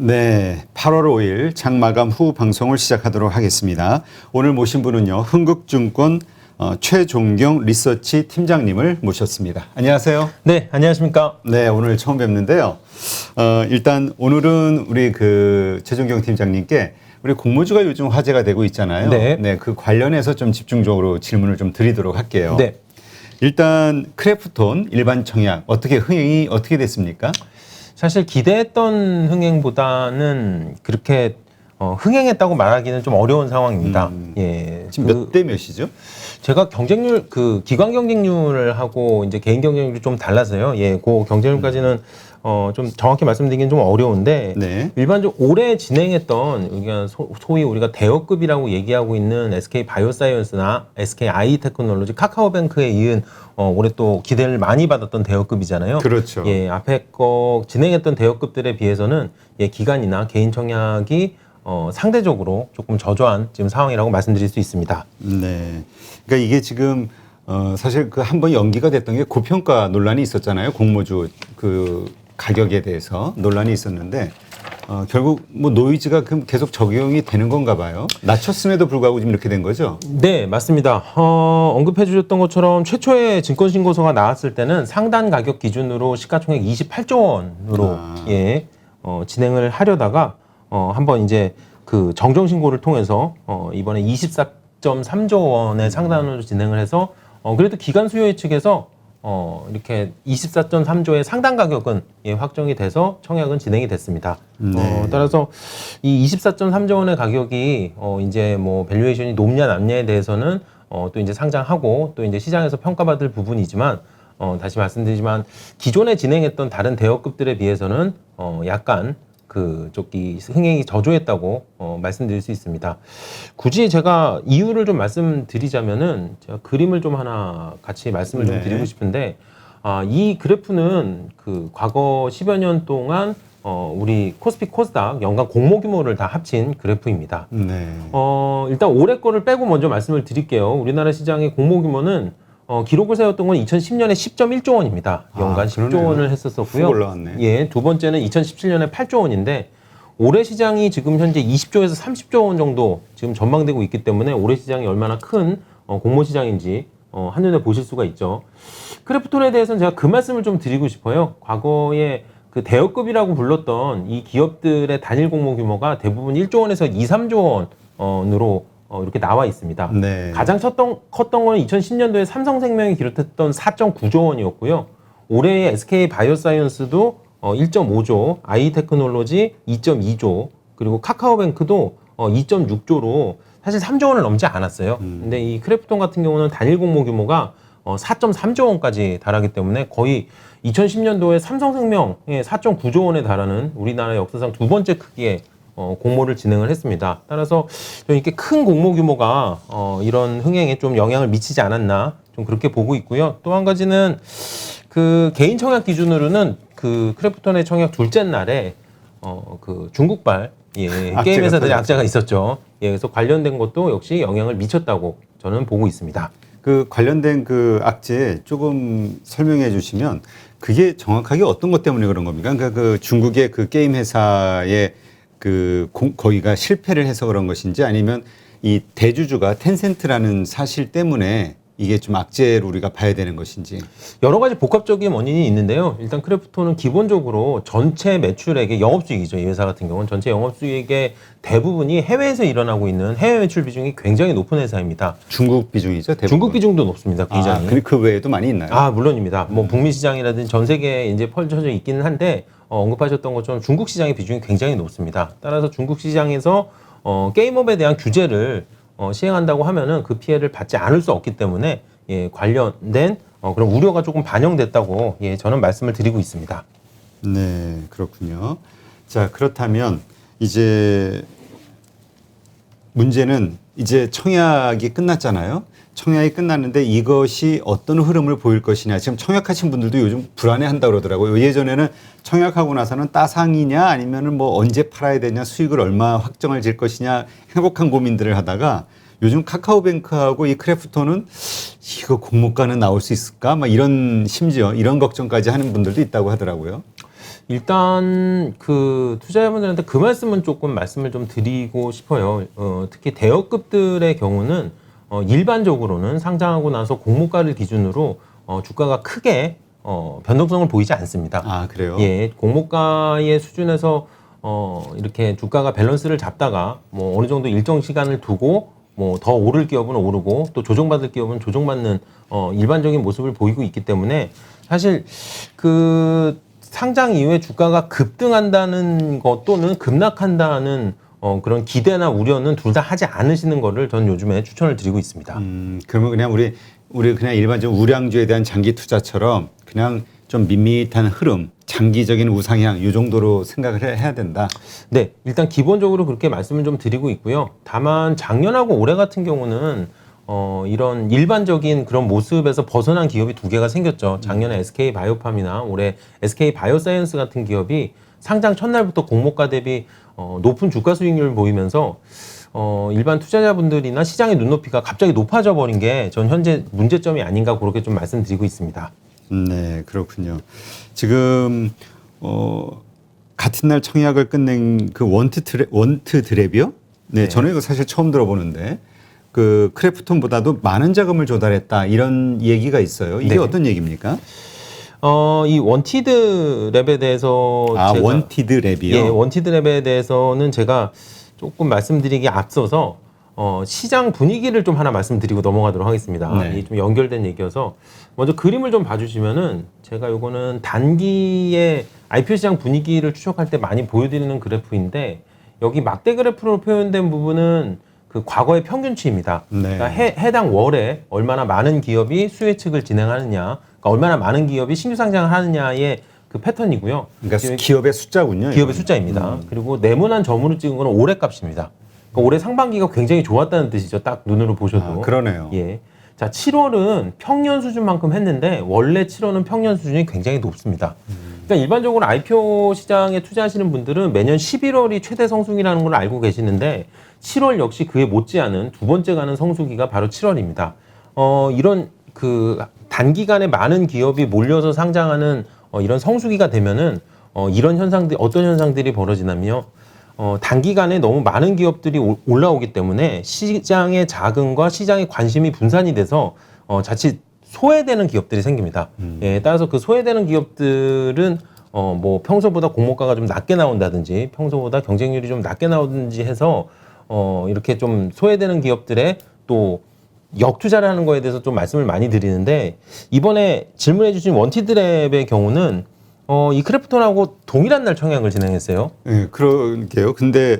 네, 8월 5일 장마감 후 방송을 시작하도록 하겠습니다. 오늘 모신 분은요, 흥국증권 최종경 리서치 팀장님을 모셨습니다. 안녕하세요. 네, 안녕하십니까. 네, 오늘 처음 뵙는데요. 일단 오늘은 우리 그 최종경 팀장님께 우리 공모주가 요즘 화제가 되고 있잖아요. 네. 그 관련해서 좀 집중적으로 질문을 좀 드리도록 할게요. 네. 일단 크래프톤 일반 청약 흥행이 어떻게 됐습니까? 사실 기대했던 흥행보다는 그렇게 흥행했다고 말하기는 좀 어려운 상황입니다. 예. 지금 몇 대 몇이죠? 제가 경쟁률 기관 경쟁률을 하고 이제 개인 경쟁률이 좀 달라서요. 예, 그 경쟁률까지는 좀 정확히 말씀드리기는 좀 어려운데 네. 일반적으로 올해 진행했던 그러니까 소위 우리가 대여급이라고 얘기하고 있는 SK 바이오사이언스나 SK 아이테크놀로지, 카카오뱅크에 이은 올해 또 기대를 많이 받았던 대여급이잖아요. 그렇죠. 예, 앞에 거 진행했던 대여급들에 비해서는 예, 기관이나 개인 청약이 상대적으로 조금 저조한 지금 상황이라고 말씀드릴 수 있습니다. 네. 그러니까 이게 지금 사실 그 한 번 연기가 됐던 게 고평가 논란이 있었잖아요. 공모주 그 가격에 대해서 논란이 있었는데 결국 뭐 노이즈가 계속 적용이 되는 건가 봐요. 낮췄음에도 불구하고 지금 이렇게 된 거죠? 네, 맞습니다. 언급해 주셨던 것처럼 최초의 증권신고서가 나왔을 때는 상단 가격 기준으로 시가총액 28조 원으로 진행을 하려다가 한번 이제 그 정정신고를 통해서 이번에 24.3조 원의 상단으로 진행을 해서 그래도 기관 수요회 측에서 이렇게 24.3조의 상단 가격은 확정이 돼서 청약은 진행이 됐습니다. 네. 따라서 이 24.3조 원의 가격이 이제 뭐 밸류에이션이 높냐 낮냐에 대해서는 또 이제 상장하고 또 이제 시장에서 평가받을 부분이지만 다시 말씀드리지만 기존에 진행했던 다른 대여급들에 비해서는 약간 저기 흥행이 저조했다고 말씀드릴 수 있습니다. 굳이 제가 이유를 좀 말씀드리자면은 제가 그림을 좀 하나 같이 말씀을 좀 드리고 싶은데 이 그래프는 그 과거 10여 년 동안 우리 코스피 코스닥 연간 공모 규모를 다 합친 그래프입니다. 네. 일단 올해 거를 빼고 먼저 말씀을 드릴게요. 우리나라 시장의 공모 규모는 기록을 세웠던 건 2010년에 10.1조 원입니다. 연간 10조 원을 했었었고요. 올라왔네. 예, 두 번째는 2017년에 8조 원인데 올해 시장이 지금 현재 20조에서 30조 원 정도 지금 전망되고 있기 때문에 올해 시장이 얼마나 큰 공모 시장인지 한눈에 보실 수가 있죠. 크래프톤에 대해서는 제가 그 말씀을 좀 드리고 싶어요. 과거에 그 대여급이라고 불렀던 이 기업들의 단일 공모 규모가 대부분 1조 원에서 2, 3조 원으로 이렇게 나와 있습니다. 네. 가장 컸던 거는 2010년도에 삼성생명이 기록했던 4.9조 원이었고요. 올해의 SK 바이오사이언스도 1.5조, 아이테크놀로지 2.2조, 그리고 카카오뱅크도 2.6조로 사실 3조 원을 넘지 않았어요. 근데 이 크래프톤 같은 경우는 단일 공모 규모가 4.3조 원까지 달하기 때문에 거의 2010년도에 삼성생명의 4.9조 원에 달하는 우리나라 역사상 두 번째 크기의 공모를 진행을 했습니다. 따라서 좀 이렇게 큰 공모 규모가 이런 흥행에 좀 영향을 미치지 않았나 좀 그렇게 보고 있고요. 또 한 가지는 그 개인 청약 기준으로는 그 크래프톤의 청약 둘째 날에 그 중국발 게임 회사들의 악재가 있었죠. 예, 그래서 관련된 것도 역시 영향을 미쳤다고 저는 보고 있습니다. 그 관련된 그 악재 조금 설명해 주시면 그게 정확하게 어떤 것 때문에 그런 겁니까? 그러니까 그 중국의 그 게임 회사의 거기가 실패를 해서 그런 것인지 아니면 이 대주주가 텐센트라는 사실 때문에 이게 좀 악재로 우리가 봐야 되는 것인지. 여러 가지 복합적인 원인이 있는데요. 일단 크래프톤은 기본적으로 전체 매출액의 영업수익이죠. 이 회사 같은 경우는 전체 영업수익의 대부분이 해외에서 일어나고 있는 해외 매출 비중이 굉장히 높은 회사입니다. 중국 비중이죠? 대부분. 중국 비중도 높습니다. 굉장히. 그 외에도 많이 있나요? 물론입니다. 뭐 북미 시장이라든지 전 세계에 이제 펼쳐져 있기는 한데 언급하셨던 것처럼 중국 시장의 비중이 굉장히 높습니다. 따라서 중국 시장에서 게임업에 대한 규제를 시행한다고 하면은 그 피해를 받지 않을 수 없기 때문에 관련된 그런 우려가 조금 반영됐다고 저는 말씀을 드리고 있습니다. 네, 그렇군요. 자, 그렇다면 이제 문제는 이제 청약이 끝났잖아요. 청약이 끝났는데 이것이 어떤 흐름을 보일 것이냐. 지금 청약하신 분들도 요즘 불안해한다고 그러더라고요. 예전에는 청약하고 나서는 따상이냐 아니면은 뭐 언제 팔아야 되냐, 수익을 얼마 확정을 질 것이냐 행복한 고민들을 하다가 요즘 카카오뱅크하고 이 크래프톤은 이거 공모가는 나올 수 있을까? 막 이런 심지어 이런 걱정까지 하는 분들도 있다고 하더라고요. 일단 그 투자자분들한테 그 말씀은 조금 말씀을 좀 드리고 싶어요. 특히 대여급들의 경우는 일반적으로는 상장하고 나서 공모가를 기준으로 주가가 크게 변동성을 보이지 않습니다. 아, 그래요? 예, 공모가의 수준에서 이렇게 주가가 밸런스를 잡다가 뭐 어느 정도 일정 시간을 두고 뭐 더 오를 기업은 오르고 또 조정받을 기업은 조정받는 일반적인 모습을 보이고 있기 때문에 사실 그 상장 이후에 주가가 급등한다는 것 또는 급락한다는 그런 기대나 우려는 둘 다 하지 않으시는 거를 저는 요즘에 추천을 드리고 있습니다. 그러면 그냥 우리 그냥 일반적인 우량주에 대한 장기 투자처럼 그냥 좀 밋밋한 흐름, 장기적인 우상향 이 정도로 생각을 해야 된다. 네, 일단 기본적으로 그렇게 말씀을 좀 드리고 있고요. 다만 작년하고 올해 같은 경우는 이런 일반적인 그런 모습에서 벗어난 기업이 두 개가 생겼죠. 작년에 SK 바이오팜이나 올해 SK 바이오사이언스 같은 기업이 상장 첫날부터 공모가 대비 높은 주가 수익률을 보이면서 일반 투자자분들이나 시장의 눈높이가 갑자기 높아져 버린 게 전 현재 문제점이 아닌가 그렇게 좀 말씀드리고 있습니다. 네, 그렇군요. 지금 같은 날 청약을 끝낸 그 원트 드랩이요? 네, 저는 이거 사실 처음 들어보는데 그 크래프톤보다도 많은 자금을 조달했다 이런 얘기가 있어요. 이게 네. 어떤 얘기입니까? 이 원티드 랩에 대해서 원티드 랩이요? 예, 원티드 랩에 대해서는 제가 조금 말씀드리기 앞서서 시장 분위기를 좀 하나 말씀드리고 넘어가도록 하겠습니다. 네. 이게 좀 연결된 얘기여서 먼저 그림을 좀 봐주시면은 제가 요거는 단기의 IPO 시장 분위기를 추적할 때 많이 보여드리는 그래프인데 여기 막대 그래프로 표현된 부분은 그 과거의 평균치입니다. 네. 그러니까 해당 월에 얼마나 많은 기업이 수혜측을 진행하느냐, 그러니까 얼마나 많은 기업이 신규 상장을 하느냐의 그 패턴이고요. 그러니까 기업의 숫자군요. 기업의 이거는. 숫자입니다. 그리고 네모난 점으로 찍은 거는 올해 값입니다. 그러니까 올해 상반기가 굉장히 좋았다는 뜻이죠. 딱 눈으로 보셔도. 그러네요. 예. 자, 7월은 평년 수준만큼 했는데 원래 7월은 평년 수준이 굉장히 높습니다. 그러니까 일반적으로 IPO 시장에 투자하시는 분들은 매년 11월이 최대 성수기라는 걸 알고 계시는데 7월 역시 그에 못지않은 두 번째 가는 성수기가 바로 7월입니다. 이런 그 단기간에 많은 기업이 몰려서 상장하는 이런 성수기가 되면은 이런 현상들 어떤 현상들이 벌어지냐면요. 단기간에 너무 많은 기업들이 올라오기 때문에 시장의 자금과 시장의 관심이 분산이 돼서 자칫 소외되는 기업들이 생깁니다. 예, 따라서 그 소외되는 기업들은 뭐 평소보다 공모가가 좀 낮게 나온다든지 평소보다 경쟁률이 좀 낮게 나오든지 해서 이렇게 좀 소외되는 기업들의 또 역투자를 하는 거에 대해서 좀 말씀을 많이 드리는데 이번에 질문해 주신 원티드랩의 경우는 이 크래프톤하고 동일한 날 청약을 진행했어요. 네, 그러게요. 근데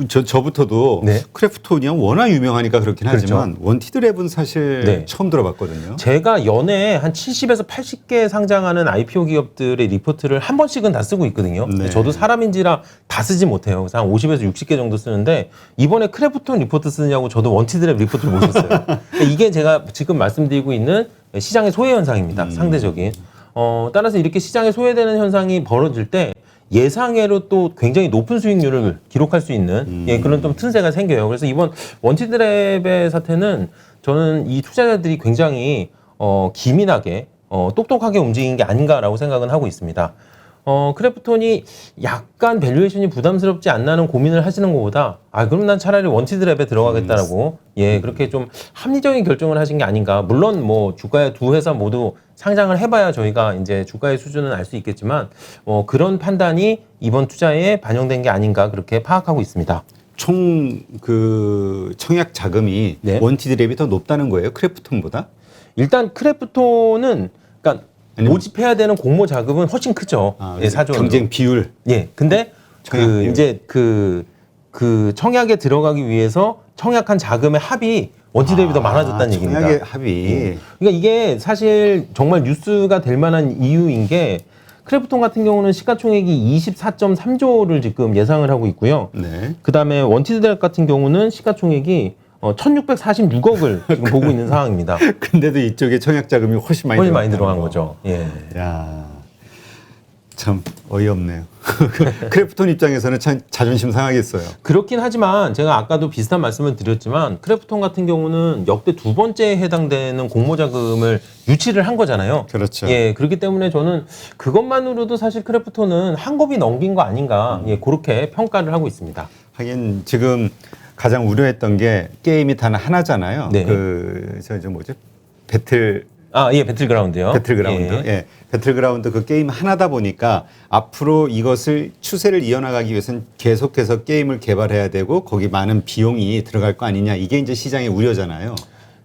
저부터도 네. 크래프톤이 워낙 유명하니까 그렇긴 그렇죠. 하지만 원티드랩은 사실 네. 처음 들어봤거든요. 제가 연애에 한 70에서 80개 상장하는 IPO 기업들의 리포트를 한 번씩은 다 쓰고 있거든요. 네. 저도 사람인지라 다 쓰지 못해요. 그래서 한 50에서 60개 정도 쓰는데 이번에 크래프톤 리포트 쓰느냐고 저도 원티드랩 리포트를 못 썼어요. 그러니까 이게 제가 지금 말씀드리고 있는 시장의 소외 현상입니다. 상대적인. 따라서 이렇게 시장에 소외되는 현상이 벌어질 때 예상외로 또 굉장히 높은 수익률을 기록할 수 있는 그런 좀 틈새가 생겨요. 그래서 이번 원티드랩의 사태는 저는 이 투자자들이 굉장히 기민하게 똑똑하게 움직인 게 아닌가라고 생각은 하고 있습니다. 크래프톤이 약간 밸류에이션이 부담스럽지 않나는 고민을 하시는 것보다 그럼 난 차라리 원티드랩에 들어가겠다라고 그렇게 좀 합리적인 결정을 하신 게 아닌가. 물론 뭐 주가의 두 회사 모두 상장을 해봐야 저희가 이제 주가의 수준은 알 수 있겠지만 그런 판단이 이번 투자에 반영된 게 아닌가 그렇게 파악하고 있습니다. 총 그 청약 자금이 네. 원티드랩이 더 높다는 거예요, 크래프톤보다? 일단 크래프톤은 그러니까 아니면- 모집해야 되는 공모 자금은 훨씬 크죠. 사조 경쟁 비율. 예. 근데 청약 비율. 이제 그 청약에 들어가기 위해서 청약한 자금의 합이 원티드랩이 더 많아졌다는 얘기입니다. 청약의 합이 그러니까 이게 사실 정말 뉴스가 될 만한 이유인 게 크래프톤 같은 경우는 시가총액이 24.3조를 지금 예상을 하고 있고요. 네. 그다음에 원티드랩 같은 경우는 시가총액이 1,646억을 지금 보고 있는 상황입니다. 근데도 이쪽에 청약 자금이 훨씬 많이 훨씬 많이 들어갔다는 들어간 거. 거죠. 예. 야. 참 어이없네요. 크래프톤 입장에서는 참 자존심 상하겠어요. 그렇긴 하지만 제가 아까도 비슷한 말씀을 드렸지만 크래프톤 같은 경우는 역대 두 번째에 해당되는 공모 자금을 유치를 한 거잖아요. 그렇죠. 예, 그렇기 때문에 저는 그것만으로도 사실 크래프톤은 한 곱이 넘긴 거 아닌가 예, 그렇게 평가를 하고 있습니다. 하긴 지금 가장 우려했던 게 게임이 단 하나잖아요. 네. 저 뭐지? 배틀 예, 배틀그라운드요. 배틀그라운드. 예. 예. 배틀그라운드 그 게임 하나다 보니까 앞으로 이것을 추세를 이어나가기 위해서는 계속해서 게임을 개발해야 되고 거기 많은 비용이 들어갈 거 아니냐. 이게 이제 시장의 우려잖아요.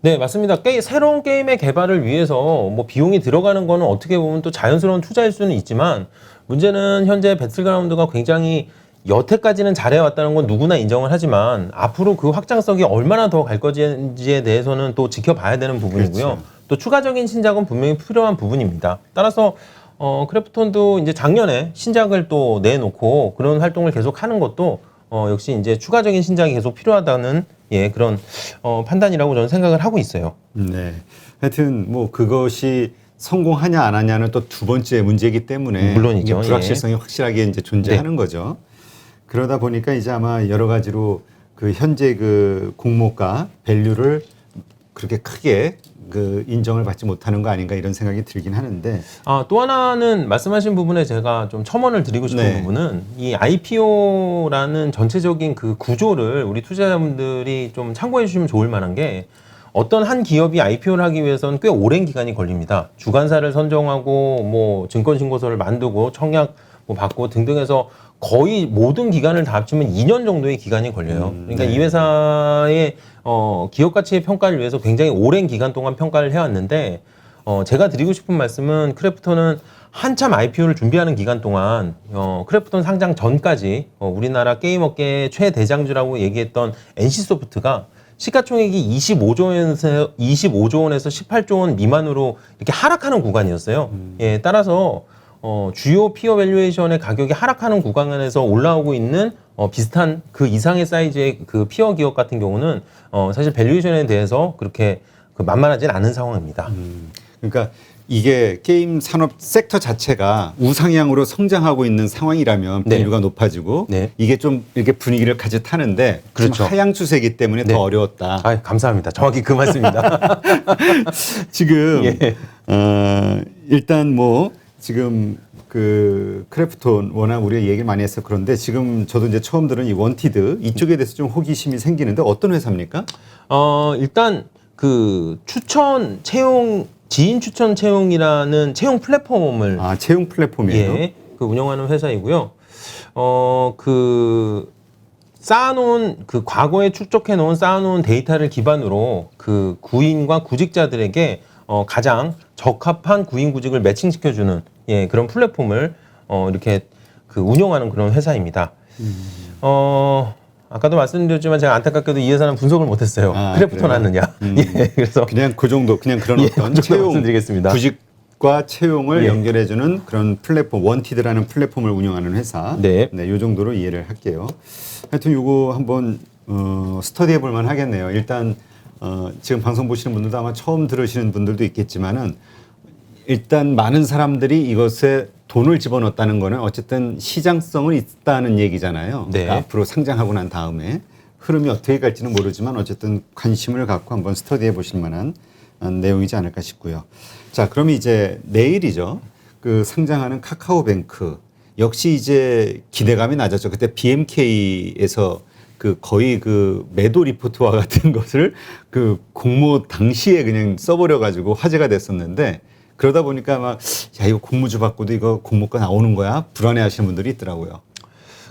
네, 맞습니다. 새로운 게임의 개발을 위해서 뭐 비용이 들어가는 거는 어떻게 보면 또 자연스러운 투자일 수는 있지만 문제는 현재 배틀그라운드가 굉장히 여태까지는 잘해왔다는 건 누구나 인정을 하지만 앞으로 그 확장성이 얼마나 더 갈 건지에 대해서는 또 지켜봐야 되는 부분이고요. 그렇죠. 또 추가적인 신작은 분명히 필요한 부분입니다. 따라서 크래프톤도 이제 작년에 신작을 또 내놓고 그런 활동을 계속 하는 것도 역시 이제 추가적인 신작이 계속 필요하다는 예, 그런 판단이라고 저는 생각을 하고 있어요. 네. 하여튼 뭐 그것이 성공하냐 안 하냐는 또 두 번째 문제이기 때문에 물론이죠. 이게 불확실성이 확실하게 이제 존재하는 거죠. 그러다 보니까 이제 아마 여러 가지로 그 현재 그 공모가 밸류를 그렇게 크게 그 인정을 받지 못하는 거 아닌가 이런 생각이 들긴 하는데 또 하나는 말씀하신 부분에 제가 좀 첨언을 드리고 싶은 네. 부분은 이 IPO라는 전체적인 그 구조를 우리 투자자분들이 좀 참고해 주시면 좋을 만한 게 어떤 한 기업이 IPO를 하기 위해서는 꽤 오랜 기간이 걸립니다. 주관사를 선정하고 뭐 증권신고서를 만들고 청약 뭐 받고 등등 해서 거의 모든 기간을 다 합치면 2년 정도의 기간이 걸려요. 그러니까 네. 이 회사의 기업 가치의 평가를 위해서 굉장히 오랜 기간 동안 평가를 해왔는데 제가 드리고 싶은 말씀은 크래프톤은 한참 IPO를 준비하는 기간 동안 크래프톤 상장 전까지 우리나라 게임 업계의 최대장주라고 얘기했던 NC소프트가 시가총액이 25조 원에서 18조 원 미만으로 이렇게 하락하는 구간이었어요. 예, 따라서 주요 피어 밸류에이션의 가격이 하락하는 구간에서 올라오고 있는 비슷한 그 이상의 사이즈의 그 피어 기업 같은 경우는 사실 밸류에이션에 대해서 그렇게 만만하진 않은 상황입니다. 그러니까 이게 게임 산업 섹터 자체가 우상향으로 성장하고 있는 상황이라면 네. 밸류가 높아지고 네. 이게 좀 이렇게 분위기를 같이 타는데 그렇죠. 지금 하향 추세이기 때문에 네. 더 어려웠다. 감사합니다. 정확히 그 말씀입니다. 지금 예. 일단 뭐 지금 그 크래프톤 워낙 우리가 얘기를 많이 해서 그런데 지금 저도 이제 처음 들은 이 원티드 이쪽에 대해서 좀 호기심이 생기는데 어떤 회사입니까? 일단 그 추천 채용 지인 추천 채용이라는 채용 플랫폼을 채용 플랫폼이에요. 예, 그 운영하는 회사이고요. 그 쌓아놓은 그 과거에 축적해놓은 쌓아놓은 데이터를 기반으로 그 구인과 구직자들에게 가장 적합한 구인 구직을 매칭시켜주는 예, 그런 플랫폼을 이렇게 그 운영하는 그런 회사입니다. 아까도 말씀드렸지만 제가 안타깝게도 이 회사는 분석을 못했어요. 크래프톤 그래요? 하느냐. 예, 그래서 그냥 그 정도, 그냥 그런 예, 어떤 그 정도 채용, 말씀드리겠습니다. 구직과 채용을 예. 연결해주는 그런 플랫폼, 원티드라는 플랫폼을 운영하는 회사. 네. 요 정도로 이해를 할게요. 하여튼 요거 한번 스터디해 볼 만 하겠네요. 일단 지금 방송 보시는 분들도 아마 처음 들으시는 분들도 있겠지만은 일단 많은 사람들이 이것에 돈을 집어넣었다는 거는 어쨌든 시장성은 있다는 얘기잖아요. 네. 그러니까 앞으로 상장하고 난 다음에 흐름이 어떻게 갈지는 모르지만 어쨌든 관심을 갖고 한번 스터디해 보실 만한 내용이지 않을까 싶고요. 자, 그럼 이제 내일이죠. 그 상장하는 카카오뱅크 역시 이제 기대감이 낮았죠. 그때 BMK에서 그 거의 그 매도 리포트와 같은 것을 그 공모 당시에 그냥 써버려 가지고 화제가 됐었는데 그러다 보니까 막 야 이거 공모주 받고도 이거 공모가 나오는 거야 불안해하시는 분들이 있더라고요.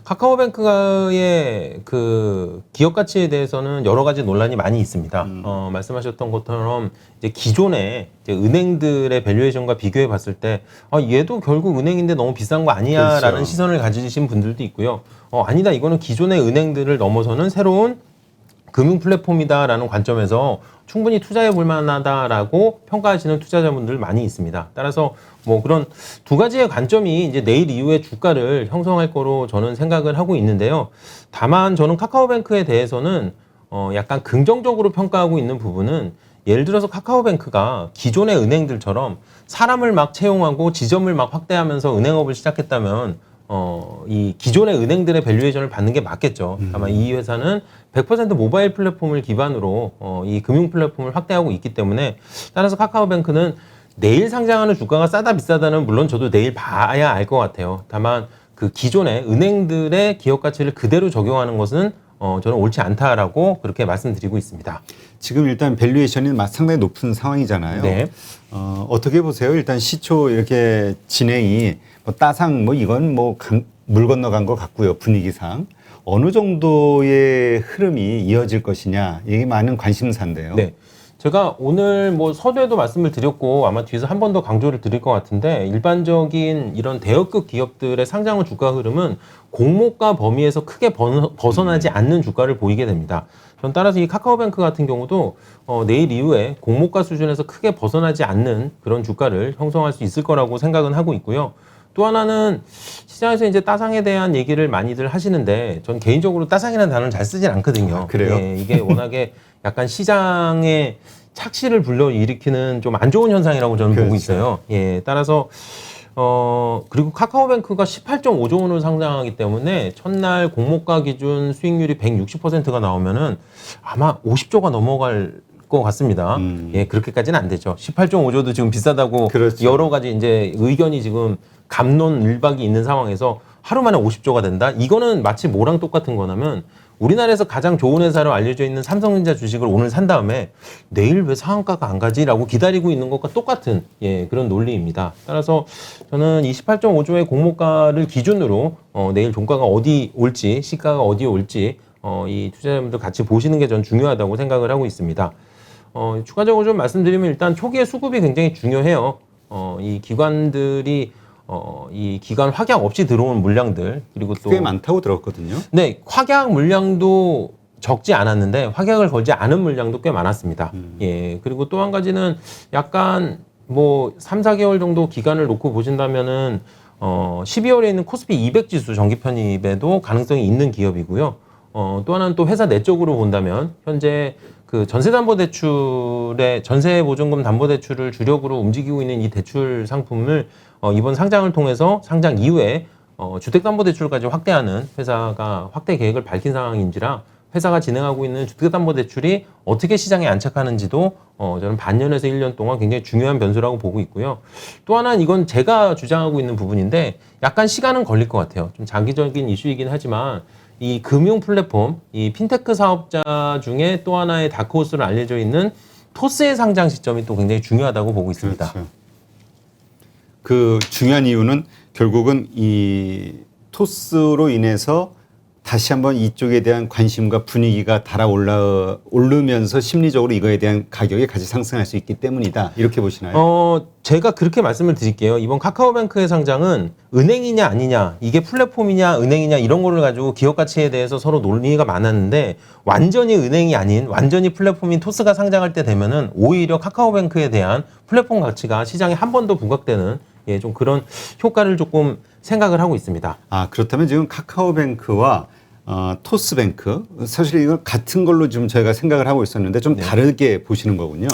카카오뱅크의 그 기업 가치에 대해서는 여러 가지 논란이 많이 있습니다. 말씀하셨던 것처럼 이제 기존의 이제 은행들의 밸류에이션과 비교해 봤을 때 얘도 결국 은행인데 너무 비싼 거 아니야라는 그렇죠. 시선을 가지신 분들도 있고요. 아니다 이거는 기존의 은행들을 넘어서는 새로운 금융 플랫폼이다라는 관점에서 충분히 투자해 볼 만하다라고 평가하시는 투자자분들 많이 있습니다. 따라서 뭐 그런 두 가지의 관점이 이제 내일 이후에 주가를 형성할 거로 저는 생각을 하고 있는데요. 다만 저는 카카오뱅크에 대해서는 약간 긍정적으로 평가하고 있는 부분은 예를 들어서 카카오뱅크가 기존의 은행들처럼 사람을 막 채용하고 지점을 막 확대하면서 은행업을 시작했다면 이 기존의 은행들의 밸류에이션을 받는 게 맞겠죠. 다만 이 회사는 100% 모바일 플랫폼을 기반으로 이 금융 플랫폼을 확대하고 있기 때문에 따라서 카카오뱅크는 내일 상장하는 주가가 싸다 비싸다는 물론 저도 내일 봐야 알 것 같아요. 다만 그 기존의 은행들의 기업 가치를 그대로 적용하는 것은 저는 옳지 않다라고 그렇게 말씀드리고 있습니다. 지금 일단 밸류에이션이 상당히 높은 상황이잖아요. 네. 어떻게 보세요? 일단 시초 이렇게 진행이 뭐 따상 뭐 이건 뭐 물 건너간 것 같고요. 분위기상. 어느 정도의 흐름이 이어질 것이냐 이게 많은 관심사인데요. 네. 제가 오늘 뭐 서두에도 말씀을 드렸고 아마 뒤에서 한 번 더 강조를 드릴 것 같은데 일반적인 이런 대여급 기업들의 상장 후 주가 흐름은 공모가 범위에서 크게 벗어나지 않는 주가를 보이게 됩니다. 전 따라서 이 카카오뱅크 같은 경우도 내일 이후에 공모가 수준에서 크게 벗어나지 않는 그런 주가를 형성할 수 있을 거라고 생각은 하고 있고요. 또 하나는 시장에서 이제 따상에 대한 얘기를 많이들 하시는데 전 개인적으로 따상이라는 단어를 잘 쓰진 않거든요. 아, 그래요? 예, 이게 워낙에 약간 시장에 착시를 불러일으키는 좀 안 좋은 현상이라고 저는 보고 그렇죠. 있어요. 예, 따라서 그리고 카카오뱅크가 18.5조 원을 상장하기 때문에 첫날 공모가 기준 수익률이 160%가 나오면은 아마 50조가 넘어갈 것 같습니다. 예, 그렇게까지는 안 되죠. 18.5조도 지금 비싸다고 그렇죠. 여러 가지 이제 의견이 지금 갑론을박이 있는 상황에서 하루 만에 50조가 된다? 이거는 마치 뭐랑 똑같은 거냐면 우리나라에서 가장 좋은 회사로 알려져 있는 삼성전자 주식을 오늘 산 다음에 내일 왜 상한가가 안 가지라고 기다리고 있는 것과 똑같은 그런 논리입니다. 따라서 저는 28.5조의 공모가를 기준으로 내일 종가가 어디 올지 시가가 어디 올지 이 투자자분들 같이 보시는 게 전 중요하다고 생각을 하고 있습니다. 추가적으로 좀 말씀드리면 일단 초기에 수급이 굉장히 중요해요. 이 기관들이 이 기관 확약 없이 들어온 물량들 그리고 또 꽤 많다고 들었거든요. 네, 확약 물량도 적지 않았는데 확약을 걸지 않은 물량도 꽤 많았습니다. 예. 그리고 또 한 가지는 약간 뭐 3, 4개월 정도 기간을 놓고 보신다면은 12월에 있는 코스피 200 지수 정기 편입에도 가능성이 있는 기업이고요. 또 하나는 또 회사 내적으로 본다면 현재 그 전세담보대출의 전세보증금 담보대출을 주력으로 움직이고 있는 이 대출 상품을 이번 상장을 통해서 상장 이후에 주택담보대출까지 확대하는 회사가 확대 계획을 밝힌 상황인지라 회사가 진행하고 있는 주택담보대출이 어떻게 시장에 안착하는지도 저는 반년에서 1년 동안 굉장히 중요한 변수라고 보고 있고요. 또 하나는 이건 제가 주장하고 있는 부분인데 약간 시간은 걸릴 것 같아요. 좀 장기적인 이슈이긴 하지만 이 금융 플랫폼, 이 핀테크 사업자 중에 또 하나의 다크호스로 알려져 있는 토스의 상장 시점이 또 굉장히 중요하다고 보고 있습니다. 그렇죠. 그 중요한 이유는 결국은 이 토스로 인해서 다시 한번 이쪽에 대한 관심과 분위기가 오르면서 심리적으로 이거에 대한 가격이 같이 상승할 수 있기 때문이다. 이렇게 보시나요? 제가 그렇게 말씀을 드릴게요. 이번 카카오뱅크의 상장은 은행이냐 아니냐, 이게 플랫폼이냐 은행이냐 이런 거를 가지고 기업 가치에 대해서 서로 논의가 많았는데 완전히 은행이 아닌 완전히 플랫폼인 토스가 상장할 때 되면은 오히려 카카오뱅크에 대한 플랫폼 가치가 시장에 한 번 더 부각되는 좀 그런 효과를 조금 생각을 하고 있습니다. 아, 그렇다면 지금 카카오뱅크와 토스뱅크 사실 이거 같은 걸로 지금 저희가 생각을 하고 있었는데 좀 다르게 보시는 거군요.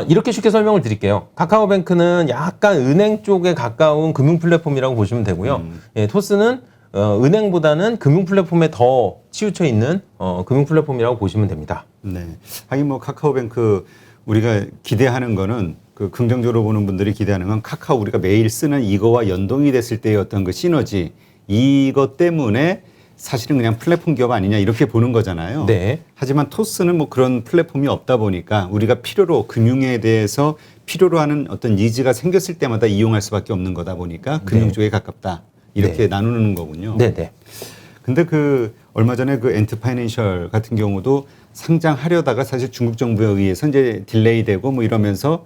이렇게 쉽게 설명을 드릴게요. 카카오뱅크는 약간 은행 쪽에 가까운 금융 플랫폼이라고 보시면 되고요. 토스는 은행보다는 금융 플랫폼에 더 치우쳐 있는 금융 플랫폼이라고 보시면 됩니다. 네. 하긴 뭐 카카오뱅크 우리가 기대하는 거는 그 긍정적으로 보는 분들이 기대하는 건 카카오 우리가 매일 쓰는 이거와 연동이 됐을 때의 어떤 그 시너지 이것 때문에 사실은 그냥 플랫폼 기업 아니냐 이렇게 보는 거잖아요. 네. 하지만 토스는 뭐 그런 플랫폼이 없다 보니까 우리가 필요로 금융에 대해서 필요로 하는 어떤 니즈가 생겼을 때마다 이용할 수밖에 없는 거다 보니까 금융 쪽에 가깝다 이렇게 나누는 거군요. 네. 근데 그 얼마 전에 그 엔트파이낸셜 같은 경우도 상장하려다가 사실 중국 정부에 의해서 이제 딜레이되고 뭐 이러면서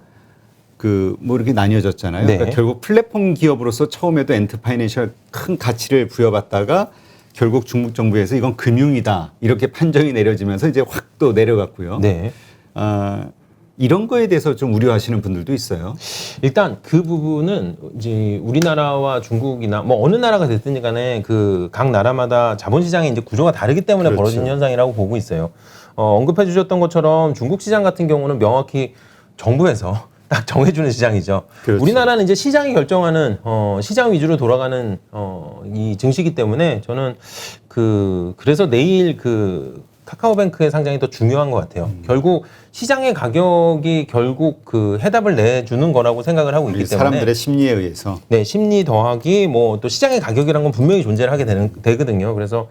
그 뭐 이렇게 나뉘어졌잖아요. 네. 그러니까 결국 플랫폼 기업으로서 처음에도 엔트파이낸셜 큰 가치를 부여받다가 결국 중국 정부에서 이건 금융이다 이렇게 판정이 내려지면서 이제 확 또 내려갔고요. 네. 이런 거에 대해서 좀 우려하시는 분들도 있어요. 일단 그 부분은 이제 우리나라와 중국이나 뭐 어느 나라가 됐든 간에 그 각 나라마다 자본시장의 이제 구조가 다르기 때문에 그렇죠. 벌어진 현상이라고 보고 있어요. 언급해 주셨던 것처럼 중국 시장 같은 경우는 명확히 정부에서 딱 정해주는 시장이죠. 그렇죠. 우리나라는 이제 시장이 결정하는 시장 위주로 돌아가는 이 증시이기 때문에 저는 그래서 내일 카카오뱅크의 상장이 더 중요한 것 같아요. 결국 시장의 가격이 결국 해답을 내주는 거라고 생각을 하고 있기 때문에 사람들의 심리에 의해서 네, 심리 더하기 또 시장의 가격이란 건 분명히 존재를 하게 되거든요. 그래서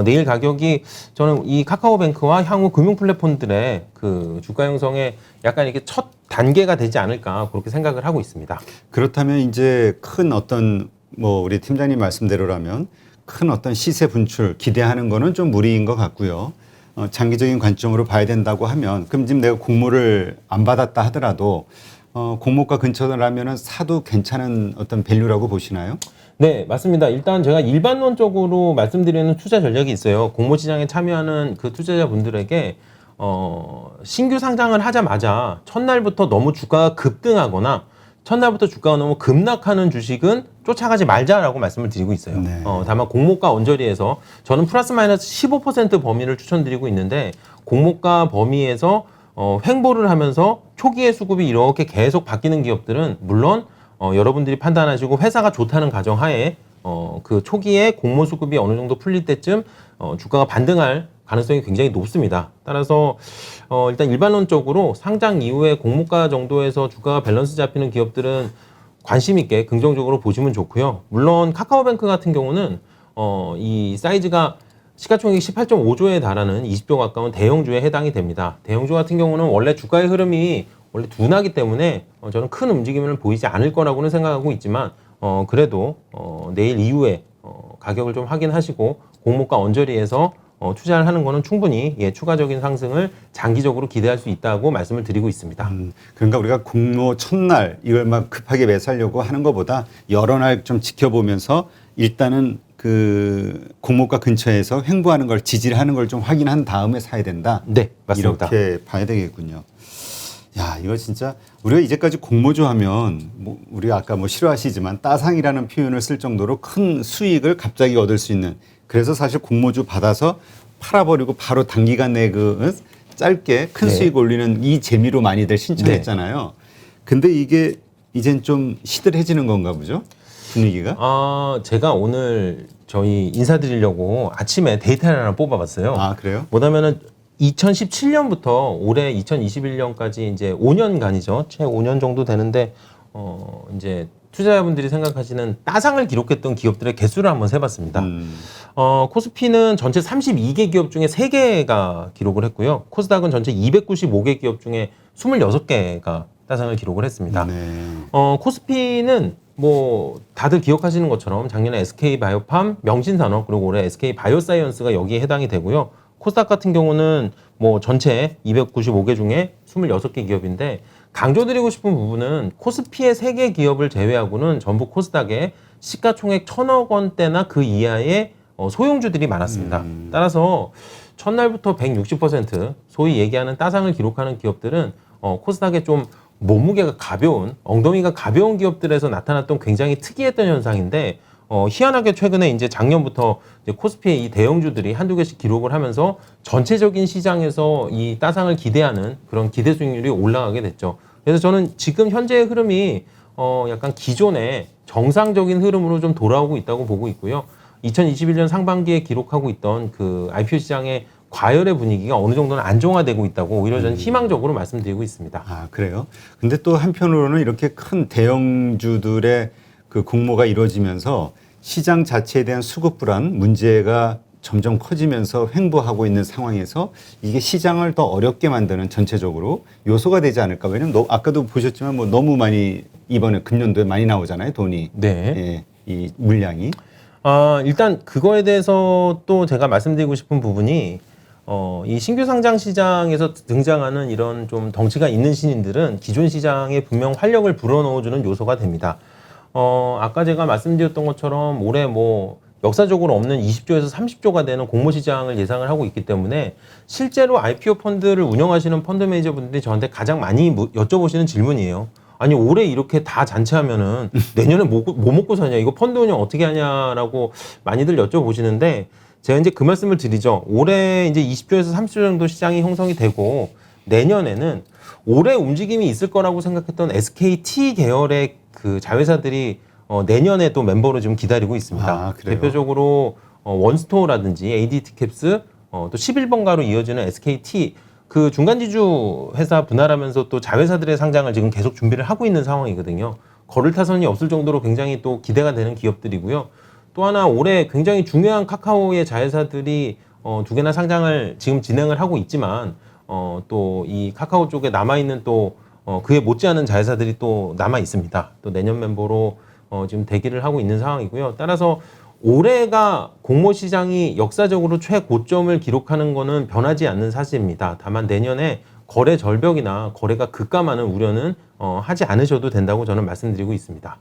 내일 가격이 저는 이 카카오뱅크와 향후 금융 플랫폼들의 주가 형성에 약간 이렇게 첫 단계가 되지 않을까 그렇게 생각을 하고 있습니다. 그렇다면 이제 큰 어떤 우리 팀장님 말씀대로라면 큰 어떤 시세 분출 기대하는 거는 좀 무리인 것 같고요. 장기적인 관점으로 봐야 된다고 하면 그럼 지금 내가 공모를 안 받았다 하더라도 공모가 근처라면은 사도 괜찮은 어떤 밸류라고 보시나요? 네, 맞습니다. 일단 제가 일반론적으로 말씀드리는 투자 전략이 있어요. 공모 시장에 참여하는 투자자분들에게 신규 상장을 하자마자 첫날부터 너무 주가가 급등하거나 첫날부터 주가가 너무 급락하는 주식은 쫓아가지 말자라고 말씀을 드리고 있어요. 네. 다만 공모가 언저리에서 저는 플러스 마이너스 15% 범위를 추천드리고 있는데 공모가 범위에서 횡보를 하면서 초기의 수급이 이렇게 계속 바뀌는 기업들은 물론 여러분들이 판단하시고 회사가 좋다는 가정하에 그 초기에 공모 수급이 어느 정도 풀릴 때쯤 주가가 반등할 가능성이 굉장히 높습니다. 따라서 일단 일반론적으로 상장 이후에 공모가 정도에서 주가가 밸런스 잡히는 기업들은 관심 있게 긍정적으로 보시면 좋고요. 물론 카카오뱅크 같은 경우는 이 사이즈가 시가총액이 18.5조에 달하는 20조 가까운 대형주에 해당이 됩니다. 대형주 같은 경우는 원래 주가의 흐름이 원래 둔하기 때문에 저는 큰 움직임을 보이지 않을 거라고는 생각하고 있지만 그래도 내일 이후에 가격을 좀 확인하시고 공모가 언저리에서 투자를 하는 거는 충분히 추가적인 상승을 장기적으로 기대할 수 있다고 말씀을 드리고 있습니다. 그러니까 우리가 공모 첫날 이걸 막 급하게 매수하려고 하는 것보다 여러 날 좀 지켜보면서 일단은 공모가 근처에서 횡보하는 걸 지지를 하는 걸 좀 확인한 다음에 사야 된다. 네, 맞습니다. 이렇게 봐야 되겠군요. 야, 이거 진짜 우리가 이제까지 공모주 하면 우리가 아까 싫어하시지만 따상이라는 표현을 쓸 정도로 큰 수익을 갑자기 얻을 수 있는 그래서 사실 공모주 받아서 팔아버리고 바로 단기간 내에 짧게 큰 네. 수익 올리는 이 재미로 많이들 신청했잖아요. 근데 이게 이젠 좀 시들해지는 건가 보죠? 분위기가? 제가 오늘 저희 인사드리려고 아침에 데이터를 하나 뽑아봤어요. 아, 그래요? 뭐냐면은 2017년부터 올해 2021년까지 이제 5년간이죠. 채 5년 정도 되는데 이제 투자자분들이 생각하시는 따상을 기록했던 기업들의 개수를 한번 세봤습니다. 코스피는 전체 32개 기업 중에 3개가 기록을 했고요. 코스닥은 전체 295개 기업 중에 26개가 따상을 기록을 했습니다. 네. 코스피는 다들 기억하시는 것처럼 작년에 SK바이오팜, 명신산업 그리고 올해 SK바이오사이언스가 여기에 해당이 되고요. 코스닥 같은 경우는 전체 295개 중에 26개 기업인데 강조드리고 싶은 부분은 코스피의 3개 기업을 제외하고는 전부 코스닥에 시가총액 1,000억 원대나 그 이하의 소형주들이 많았습니다. 따라서 첫날부터 160% 소위 얘기하는 따상을 기록하는 기업들은 코스닥에 좀 몸무게가 가벼운 엉덩이가 가벼운 기업들에서 나타났던 굉장히 특이했던 현상인데 희한하게 최근에 이제 작년부터 이제 코스피의 이 대형주들이 한두 개씩 기록을 하면서 전체적인 시장에서 이 따상을 기대하는 그런 기대 수익률이 올라가게 됐죠. 그래서 저는 지금 현재의 흐름이 약간 기존의 정상적인 흐름으로 좀 돌아오고 있다고 보고 있고요. 2021년 상반기에 기록하고 있던 IPO 시장의 과열의 분위기가 어느 정도는 안정화되고 있다고 오히려 저는 희망적으로 말씀드리고 있습니다. 아, 그래요? 근데 또 한편으로는 이렇게 큰 대형주들의 공모가 이루어지면서 시장 자체에 대한 수급 불안 문제가 점점 커지면서 횡보하고 있는 상황에서 이게 시장을 더 어렵게 만드는 전체적으로 요소가 되지 않을까. 왜냐면 아까도 보셨지만 너무 많이 이번에 금년도에 많이 나오잖아요, 돈이. 네. 이 물량이. 일단 그거에 대해서 또 제가 말씀드리고 싶은 부분이 이 신규 상장 시장에서 등장하는 이런 좀 덩치가 있는 신인들은 기존 시장에 분명 활력을 불어넣어주는 요소가 됩니다. 아까 제가 말씀드렸던 것처럼 올해 역사적으로 없는 20조에서 30조가 되는 공모 시장을 예상을 하고 있기 때문에 실제로 IPO 펀드를 운영하시는 펀드 매니저 분들이 저한테 가장 많이 여쭤보시는 질문이에요. 아니 올해 이렇게 다 잔치하면은 내년에 뭐 먹고 사냐, 이거 펀드 운영 어떻게 하냐라고 많이들 여쭤보시는데 제가 이제 그 말씀을 드리죠. 올해 이제 20조에서 30조 정도 시장이 형성이 되고 내년에는 올해 움직임이 있을 거라고 생각했던 SKT 계열의 그 자회사들이 내년에 또 멤버로 지금 기다리고 있습니다. 아, 그래요? 대표적으로 원스토어라든지 ADT-캡스 또 11번가로 이어지는 SKT 그 중간지주 회사 분할하면서 또 자회사들의 상장을 지금 계속 준비를 하고 있는 상황이거든요. 걸을 타선이 없을 정도로 굉장히 또 기대가 되는 기업들이고요. 또 하나 올해 굉장히 중요한 카카오의 자회사들이 두 개나 상장을 지금 진행을 하고 있지만 또 이 카카오 쪽에 남아있는 또 그에 못지않은 자회사들이 또 남아 있습니다. 또 내년 멤버로 지금 대기를 하고 있는 상황이고요. 따라서 올해가 공모 시장이 역사적으로 최고점을 기록하는 것은 변하지 않는 사실입니다. 다만 내년에 거래 절벽이나 거래가 급감하는 우려는 하지 않으셔도 된다고 저는 말씀드리고 있습니다.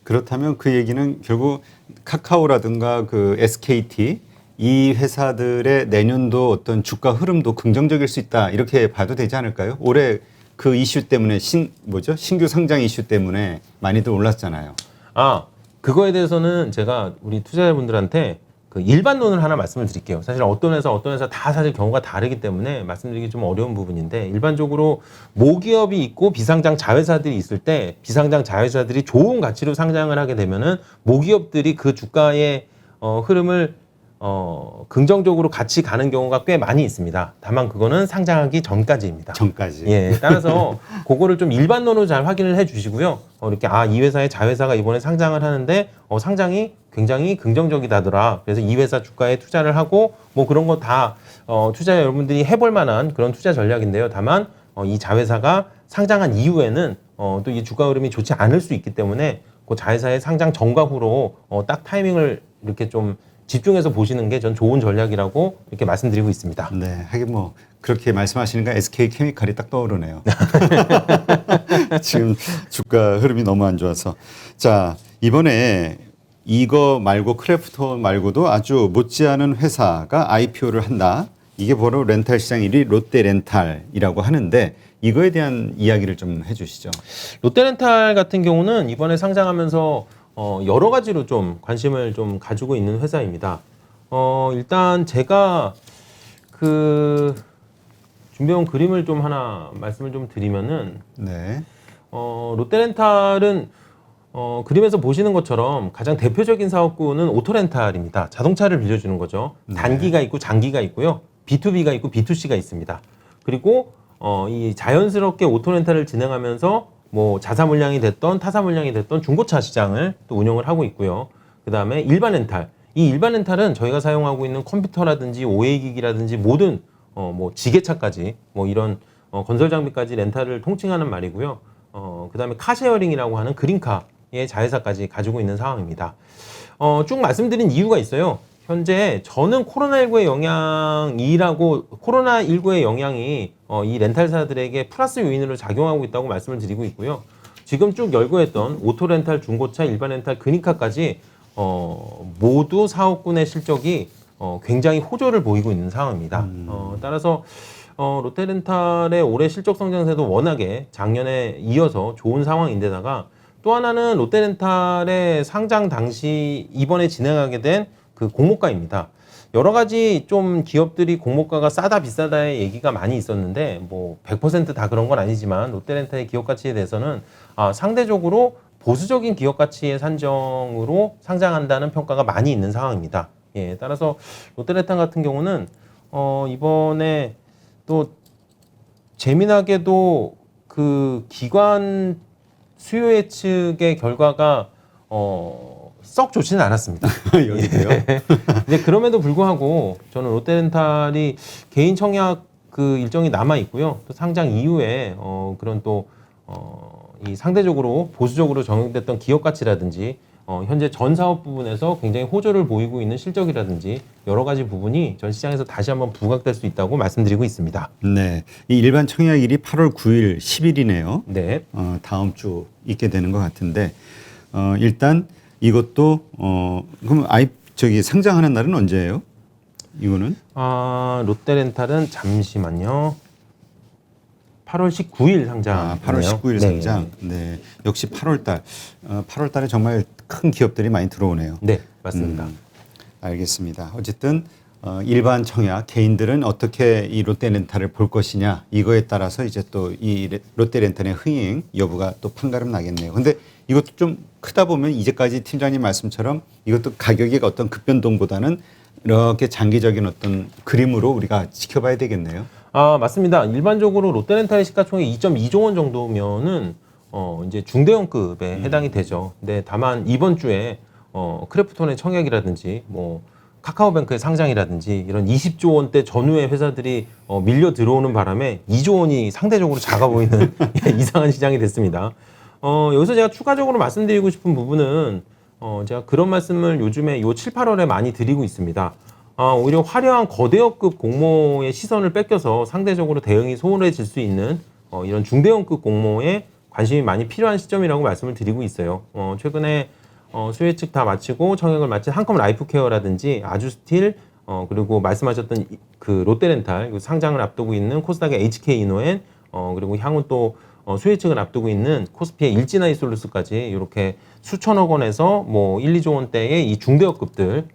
그렇다면 그 얘기는 결국 카카오라든가 그 SKT 이 회사들의 내년도 어떤 주가 흐름도 긍정적일 수 있다 이렇게 봐도 되지 않을까요? 올해 그 이슈 때문에 신규 상장 이슈 때문에 많이들 올랐잖아요. 그거에 대해서는 제가 우리 투자자분들한테 그 일반론을 하나 말씀을 드릴게요. 사실 어떤 회사 다 사실 경우가 다르기 때문에 말씀드리기 좀 어려운 부분인데 일반적으로 모기업이 있고 비상장 자회사들이 있을 때 비상장 자회사들이 좋은 가치로 상장을 하게 되면은 모기업들이 그 주가의 흐름을 긍정적으로 같이 가는 경우가 꽤 많이 있습니다. 다만 그거는 상장하기 전까지입니다. 예, 따라서 그거를 좀 일반론으로 잘 확인을 해 주시고요. 이렇게 이 회사의 자회사가 이번에 상장을 하는데 상장이 굉장히 긍정적이다더라. 그래서 이 회사 주가에 투자를 하고 뭐 그런 거 다 투자자 여러분들이 해볼 만한 그런 투자 전략인데요. 다만 이 자회사가 상장한 이후에는 또 이 주가 흐름이 좋지 않을 수 있기 때문에 그 자회사의 상장 전과 후로 딱 타이밍을 이렇게 좀 집중해서 보시는 게 전 좋은 전략이라고 이렇게 말씀드리고 있습니다. 네, 하긴 뭐 그렇게 말씀하시니까 SK 케미칼이 딱 떠오르네요. 지금 주가 흐름이 너무 안 좋아서. 자, 이번에 이거 말고 크래프톤 말고도 아주 못지않은 회사가 IPO를 한다. 이게 바로 렌탈 시장 1위 롯데렌탈이라고 하는데 이거에 대한 이야기를 좀 해주시죠. 롯데렌탈 같은 경우는 이번에 상장하면서 여러 가지로 좀 관심을 좀 가지고 있는 회사입니다. 일단 제가 그 준비해온 그림을 좀 하나 말씀을 좀 드리면은 네. 롯데렌탈은 그림에서 보시는 것처럼 가장 대표적인 사업군은 오토렌탈입니다. 자동차를 빌려주는 거죠. 단기가 있고 장기가 있고요. B2B가 있고 B2C가 있습니다. 그리고 이 자연스럽게 오토렌탈을 진행하면서 뭐 자사 물량이 됐던 타사 물량이 됐던 중고차 시장을 또 운영을 하고 있고요. 그 다음에 일반 렌탈. 이 일반 렌탈은 저희가 사용하고 있는 컴퓨터라든지 OA기기라든지 모든 뭐 지게차까지 뭐 이런 건설 장비까지 렌탈을 통칭하는 말이고요. 그 다음에 카쉐어링이라고 하는 그린카의 자회사까지 가지고 있는 상황입니다. 쭉 말씀드린 이유가 있어요. 현재 저는 코로나19의 영향이 이 렌탈사들에게 플러스 요인으로 작용하고 있다고 말씀을 드리고 있고요. 지금 쭉 열거했던 오토렌탈, 중고차, 일반 렌탈, 그니카까지 모두 사업군의 실적이 굉장히 호조를 보이고 있는 상황입니다. 따라서 롯데렌탈의 올해 실적 성장세도 워낙에 작년에 이어서 좋은 상황인데다가 또 하나는 롯데렌탈의 상장 당시 이번에 진행하게 된 그 공모가입니다. 여러 가지 좀 기업들이 공모가가 싸다 비싸다의 얘기가 많이 있었는데 뭐 100% 다 그런 건 아니지만 롯데렌탈의 기업 가치에 대해서는 상대적으로 보수적인 기업 가치의 산정으로 상장한다는 평가가 많이 있는 상황입니다. 예, 따라서 롯데렌탈 같은 경우는 이번에 또 재미나게도 그 기관 수요 예측의 결과가 썩 좋지는 않았습니다. 여기도요? 근데 그럼에도 불구하고 저는 롯데렌탈이 개인 청약 그 일정이 남아 있고요. 또 상장 이후에 그런 또 이 상대적으로 보수적으로 정형됐던 기업 가치라든지 현재 전 사업 부분에서 굉장히 호조를 보이고 있는 실적이라든지 여러 가지 부분이 전 시장에서 다시 한번 부각될 수 있다고 말씀드리고 있습니다. 네, 이 일반 청약일이 8월 9일, 10일이네요. 네. 다음 주 있게 되는 것 같은데 일단 이것도 그럼 상장하는 날은 언제예요? 이거는? 롯데렌탈은 잠시만요. 8월 19일 상장. 8월 19일 상장. 네. 역시 8월 달. 8월 달에 정말 큰 기업들이 많이 들어오네요. 네, 맞습니다. 알겠습니다. 어쨌든 일반 청약 개인들은 어떻게 이 롯데렌탈을 볼 것이냐 이거에 따라서 이제 또 이 롯데렌탈의 흥행 여부가 또 판가름 나겠네요. 근데 이것도 좀 크다 보면 이제까지 팀장님 말씀처럼 이것도 가격의 어떤 급변동보다는 이렇게 장기적인 어떤 그림으로 우리가 지켜봐야 되겠네요. 아, 맞습니다. 일반적으로 롯데렌탈의 시가총액 2.2조 원 정도면은 이제 중대형급에 해당이 되죠. 근데 다만 이번 주에 크래프톤의 청약이라든지 뭐 카카오뱅크의 상장이라든지 이런 20조 원대 전후의 회사들이 밀려 들어오는 바람에 2조 원이 상대적으로 작아 보이는 이상한 시장이 됐습니다. 여기서 제가 추가적으로 말씀드리고 싶은 부분은 제가 그런 말씀을 요즘에 요 7, 8월에 많이 드리고 있습니다. 오히려 화려한 거대형급 공모의 시선을 뺏겨서 상대적으로 대응이 소홀해질 수 있는 이런 중대형급 공모에 관심이 많이 필요한 시점이라고 말씀을 드리고 있어요. 최근에 수혜 측 다 마치고 청약을 마친 한컴 라이프케어라든지 아주스틸 그리고 말씀하셨던 그 롯데렌탈 상장을 앞두고 있는 코스닥의 HK이노엔 그리고 향후 또 수혜 측을 앞두고 있는 코스피의 일진아이솔루스까지 이렇게 수천억 원에서 뭐 1, 2조 원대의 이 중대업급들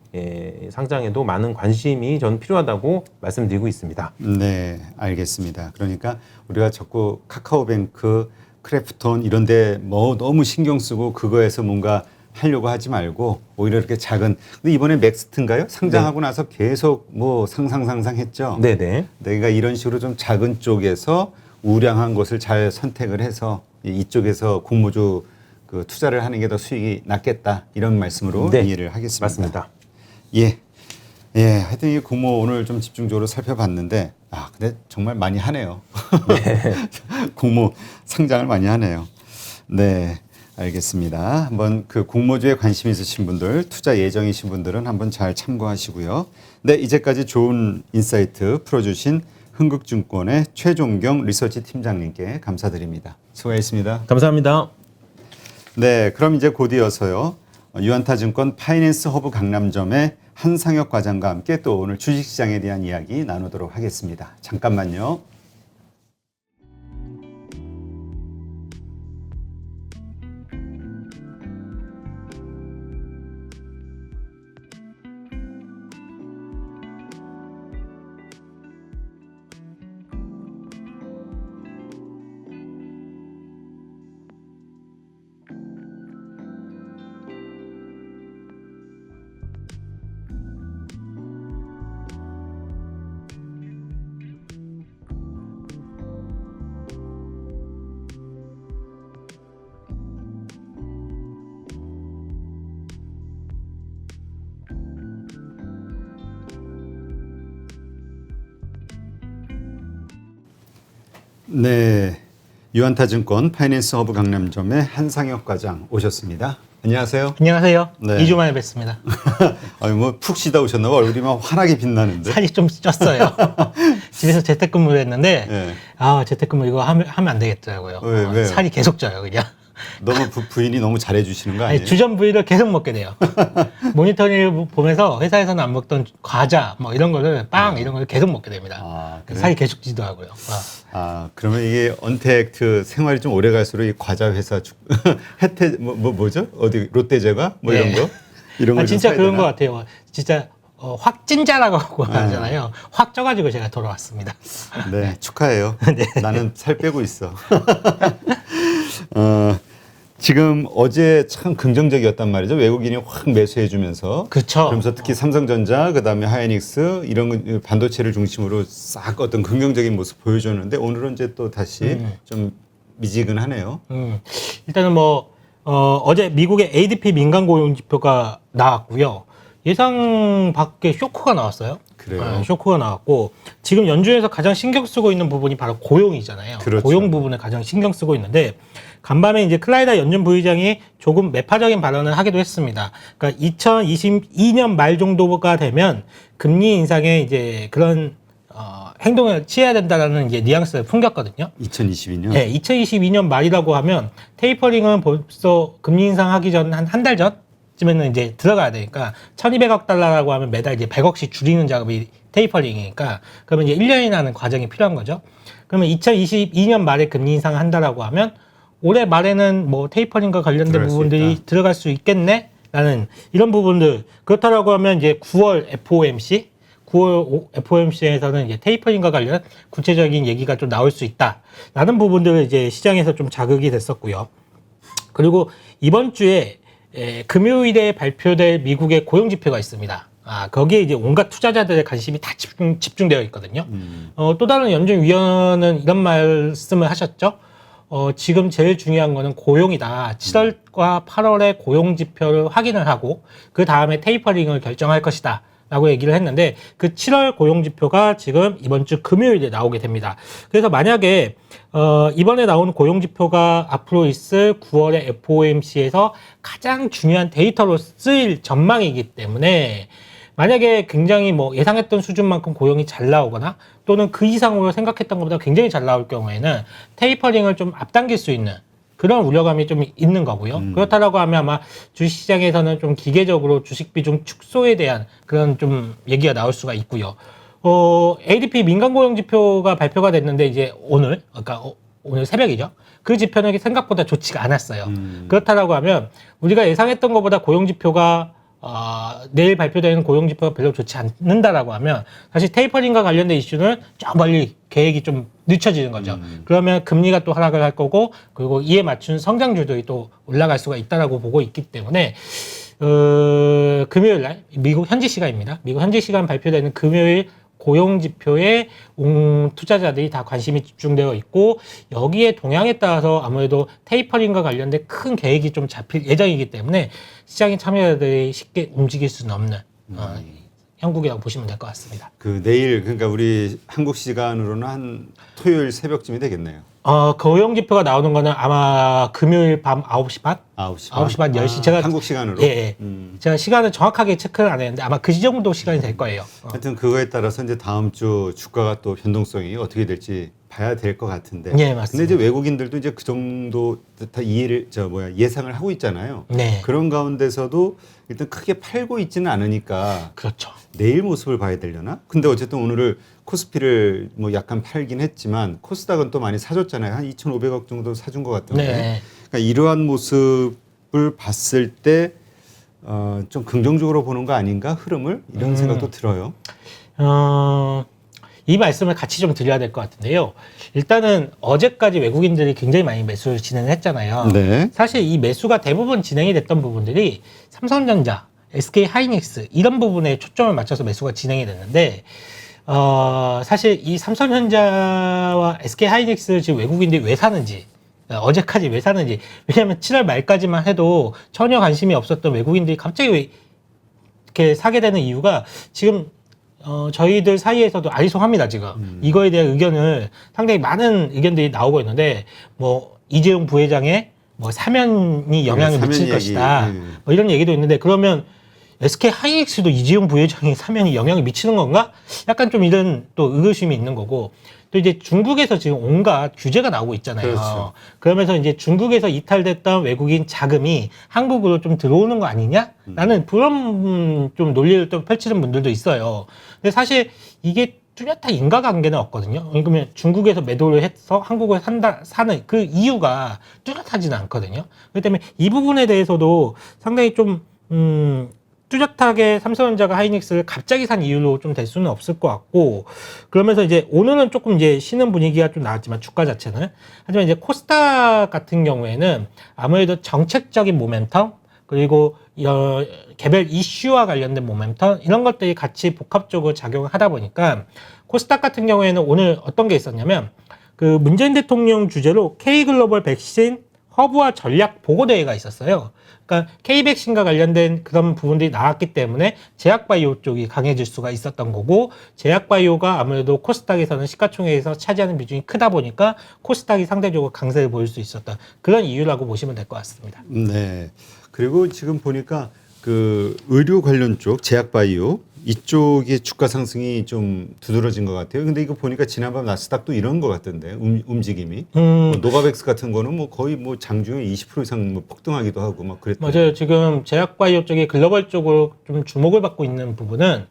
상장에도 많은 관심이 저는 필요하다고 말씀드리고 있습니다. 네, 알겠습니다. 그러니까 우리가 자꾸 카카오뱅크, 크래프톤 이런데 뭐 너무 신경 쓰고 그거에서 뭔가 하려고 하지 말고 오히려 이렇게 작은. 근데 이번에 맥스트인가요? 상장하고 나서 계속 뭐 상상했죠. 네네. 내가 이런 식으로 좀 작은 쪽에서 우량한 것을 잘 선택을 해서 이쪽에서 공모주 그 투자를 하는 게 더 수익이 낫겠다 이런 말씀으로 네, 이해를 하겠습니다. 맞습니다. 예, 하여튼 이 공모 오늘 좀 집중적으로 살펴봤는데 근데 정말 많이 하네요. 네. 공모 상장을 많이 하네요. 네, 알겠습니다. 한번 그 공모주에 관심 있으신 분들, 투자 예정이신 분들은 한번 잘 참고하시고요. 네, 이제까지 좋은 인사이트 풀어주신 흥국증권의 최종경 리서치 팀장님께 감사드립니다. 수고하셨습니다. 감사합니다. 네, 그럼 이제 곧 이어서요. 유한타증권 파이낸스 허브 강남점의 한상혁 과장과 함께 또 오늘 주식시장에 대한 이야기 나누도록 하겠습니다. 잠깐만요. 네, 유한타증권 파이낸스 허브 강남점의 한상혁 과장 오셨습니다. 안녕하세요. 안녕하세요. 네. 2주 만에 뵙습니다. 아니 뭐 푹 쉬다 오셨나 봐. 얼굴이 막 환하게 빛나는데. 살이 좀 쪘어요. 집에서 재택근무를 했는데 네. 재택근무 이거 하면 안 되겠더라고요. 왜요? 살이 계속 쪄요, 그냥. 너무 부인이 너무 잘해주시는 거 아니에요? 아니, 주전 부위를 계속 먹게 돼요. 모니터링을 보면서 회사에서는 안 먹던 과자 뭐 이런 거를 빵 이런 걸 계속 먹게 됩니다. 그래요? 살이 계속 찌더라고요. 그러면 이게 언택트 생활이 좀 오래 갈수록 이 과자 회사 혜택 뭐죠? 어디 롯데제과 뭐 이런 네. 거 이런 걸 진짜 좀 사야 그런 되나? 것 같아요. 진짜 확 찐자라고 하잖아요. 확 쪄가지고 제가 돌아왔습니다. 네, 축하해요. 나는 살 빼고 있어. 지금 어제 참 긍정적이었단 말이죠. 외국인이 확 매수해주면서. 그쵸. 그러면서 특히 삼성전자, 그다음에 하이닉스 이런 반도체를 중심으로 싹 어떤 긍정적인 모습 보여줬는데 오늘은 이제 또 다시 좀 미지근하네요. 일단은 어제 미국의 ADP 민간 고용 지표가 나왔고요. 예상 밖의 쇼크가 나왔어요. 그래요? 쇼크가 나왔고 지금 연준에서 가장 신경 쓰고 있는 부분이 바로 고용이잖아요. 그렇죠. 고용 부분에 가장 신경 쓰고 있는데 간밤에 이제 클라이다 연준 부의장이 조금 매파적인 발언을 하기도 했습니다. 그러니까 2022년 말 정도가 되면 금리 인상에 이제 그런 행동을 취해야 된다라는 이제 뉘앙스를 풍겼거든요. 2022년? 네, 2022년 말이라고 하면 테이퍼링은 벌써 금리 인상하기 전 한 달 전쯤에는 이제 들어가야 되니까 1,200억 달러라고 하면 매달 이제 100억씩 줄이는 작업이 테이퍼링이니까 그러면 이제 1년이라는 과정이 필요한 거죠. 그러면 2022년 말에 금리 인상을 한다라고 하면 올해 말에는 뭐 테이퍼링과 관련된 부분들이 들어갈 수 있겠네? 라는 이런 부분들. 그렇다라고 하면 이제 9월 FOMC, 9월 FOMC에서는 이제 테이퍼링과 관련 구체적인 얘기가 좀 나올 수 있다라는 부분들을 이제 시장에서 좀 자극이 됐었고요. 그리고 이번 주에 금요일에 발표될 미국의 고용 지표가 있습니다. 거기에 이제 온갖 투자자들의 관심이 다 집중되어 있거든요. 또 다른 연준위원은 이런 말씀을 하셨죠. 지금 제일 중요한 거는 고용이다. 7월과 8월의 고용 지표를 확인을 하고 그 다음에 테이퍼링을 결정할 것이다. 라고 얘기를 했는데 그 7월 고용 지표가 지금 이번 주 금요일에 나오게 됩니다. 그래서 만약에 이번에 나오는 고용 지표가 앞으로 있을 9월의 FOMC에서 가장 중요한 데이터로 쓰일 전망이기 때문에 만약에 굉장히 뭐 예상했던 수준만큼 고용이 잘 나오거나 또는 그 이상으로 생각했던 것보다 굉장히 잘 나올 경우에는 테이퍼링을 좀 앞당길 수 있는 그런 우려감이 좀 있는 거고요. 그렇다라고 하면 아마 주식시장에서는 좀 기계적으로 주식 비중 축소에 대한 그런 좀 얘기가 나올 수가 있고요. ADP 민간 고용 지표가 발표가 됐는데 이제 오늘, 그러니까 오늘 새벽이죠. 그 지표는 생각보다 좋지가 않았어요. 그렇다라고 하면 우리가 예상했던 것보다 고용 지표가 내일 발표되는 고용지표가 별로 좋지 않는다라고 하면 사실 테이퍼링과 관련된 이슈는 저 멀리 계획이 좀 늦춰지는 거죠. 그러면 금리가 또 하락을 할 거고 그리고 이에 맞춘 성장률들이 또 올라갈 수가 있다라고 보고 있기 때문에 금요일 날 미국 현지 시간입니다. 미국 현지 시간 발표되는 금요일 고용지표에 투자자들이 다 관심이 집중되어 있고 여기에 동향에 따라서 아무래도 테이퍼링과 관련된 큰 계획이 좀 잡힐 예정이기 때문에 시장의 참여자들이 쉽게 움직일 수는 없는 형국이라고 보시면 될 것 같습니다. 그 내일 그러니까 우리 한국 시간으로는 한 토요일 새벽쯤이 되겠네요. 고용지표가 나오는 거는 아마 금요일 밤 9시 반? 9시 반, 10시. 제가 한국 시간으로? 예. 제가 시간을 정확하게 체크를 안 했는데 아마 그 정도 시간이 될 거예요. 하여튼 그거에 따라서 이제 다음 주 주가가 또 변동성이 어떻게 될지 봐야 될 것 같은데. 네, 맞습니다. 근데 이제 외국인들도 이제 그 정도 다 예상을 하고 있잖아요. 네. 그런 가운데서도 일단 크게 팔고 있지는 않으니까 그렇죠. 내일 모습을 봐야 되려나? 근데 어쨌든 오늘을 코스피를 뭐 약간 팔긴 했지만 코스닥은 또 많이 사줬잖아요. 한 2,500억 정도 사준 것 같은데. 네. 그러니까 이러한 모습을 봤을 때 좀 긍정적으로 보는 거 아닌가 흐름을 이런 생각도 들어요. 이 말씀을 같이 좀 드려야 될 것 같은데요. 일단은 어제까지 외국인들이 굉장히 많이 매수를 진행했잖아요. 네. 사실 이 매수가 대부분 진행이 됐던 부분들이 삼성전자, SK 하이닉스 이런 부분에 초점을 맞춰서 매수가 진행이 됐는데 사실 이 삼성전자와 SK 하이닉스 지금 외국인들이 왜 사는지 어제까지 왜 사는지 왜냐하면 7월 말까지만 해도 전혀 관심이 없었던 외국인들이 갑자기 왜 이렇게 사게 되는 이유가 지금 저희들 사이에서도 아리송합니다, 지금. 이거에 대한 의견을 상당히 많은 의견들이 나오고 있는데, 뭐, 이재용 부회장의 뭐 사면이 영향을 미칠 것이다. 뭐 이런 얘기도 있는데, 그러면 SK 하이닉스도 이재용 부회장의 사면이 영향을 미치는 건가? 약간 좀 이런 또 의구심이 있는 거고, 또 이제 중국에서 지금 온갖 규제가 나오고 있잖아요. 그렇죠. 그러면서 이제 중국에서 이탈됐던 외국인 자금이 한국으로 좀 들어오는 거 아니냐? 라는 그런 좀 논리를 또 펼치는 분들도 있어요. 근데 사실 이게 뚜렷한 인과관계는 없거든요. 그러면 중국에서 매도를 해서 한국을 사는 그 이유가 뚜렷하지는 않거든요. 그렇기 때문에 이 부분에 대해서도 상당히 좀, 뚜렷하게 삼성전자가 하이닉스를 갑자기 산 이유로 좀 될 수는 없을 것 같고, 그러면서 이제 오늘은 조금 이제 쉬는 분위기가 좀 나왔지만 주가 자체는 하지만 이제 코스닥 같은 경우에는 아무래도 정책적인 모멘텀 그리고 개별 이슈와 관련된 모멘텀 이런 것들이 같이 복합적으로 작용을 하다 보니까 코스닥 같은 경우에는 오늘 어떤 게 있었냐면 그 문재인 대통령 주재로 K글로벌 백신 허브와 전략 보고대회가 있었어요. 그러니까 K백신과 관련된 그런 부분들이 나왔기 때문에 제약바이오 쪽이 강해질 수가 있었던 거고 제약바이오가 아무래도 코스닥에서는 시가총액에서 차지하는 비중이 크다 보니까 코스닥이 상대적으로 강세를 보일 수 있었던 그런 이유라고 보시면 될 것 같습니다. 네. 그리고 지금 보니까 그 의료 관련 쪽 제약바이오 이쪽의 주가 상승이 좀 두드러진 것 같아요. 근데 이거 보니까 지난밤 나스닥도 이런 것 같던데 움직임이 뭐 노바백스 같은 거는 뭐 거의 뭐 장중에 20% 이상 뭐 폭등하기도 하고 막 그랬대요. 맞아요. 지금 제약바이오 쪽이 글로벌 쪽으로 좀 주목을 받고 있는 부분은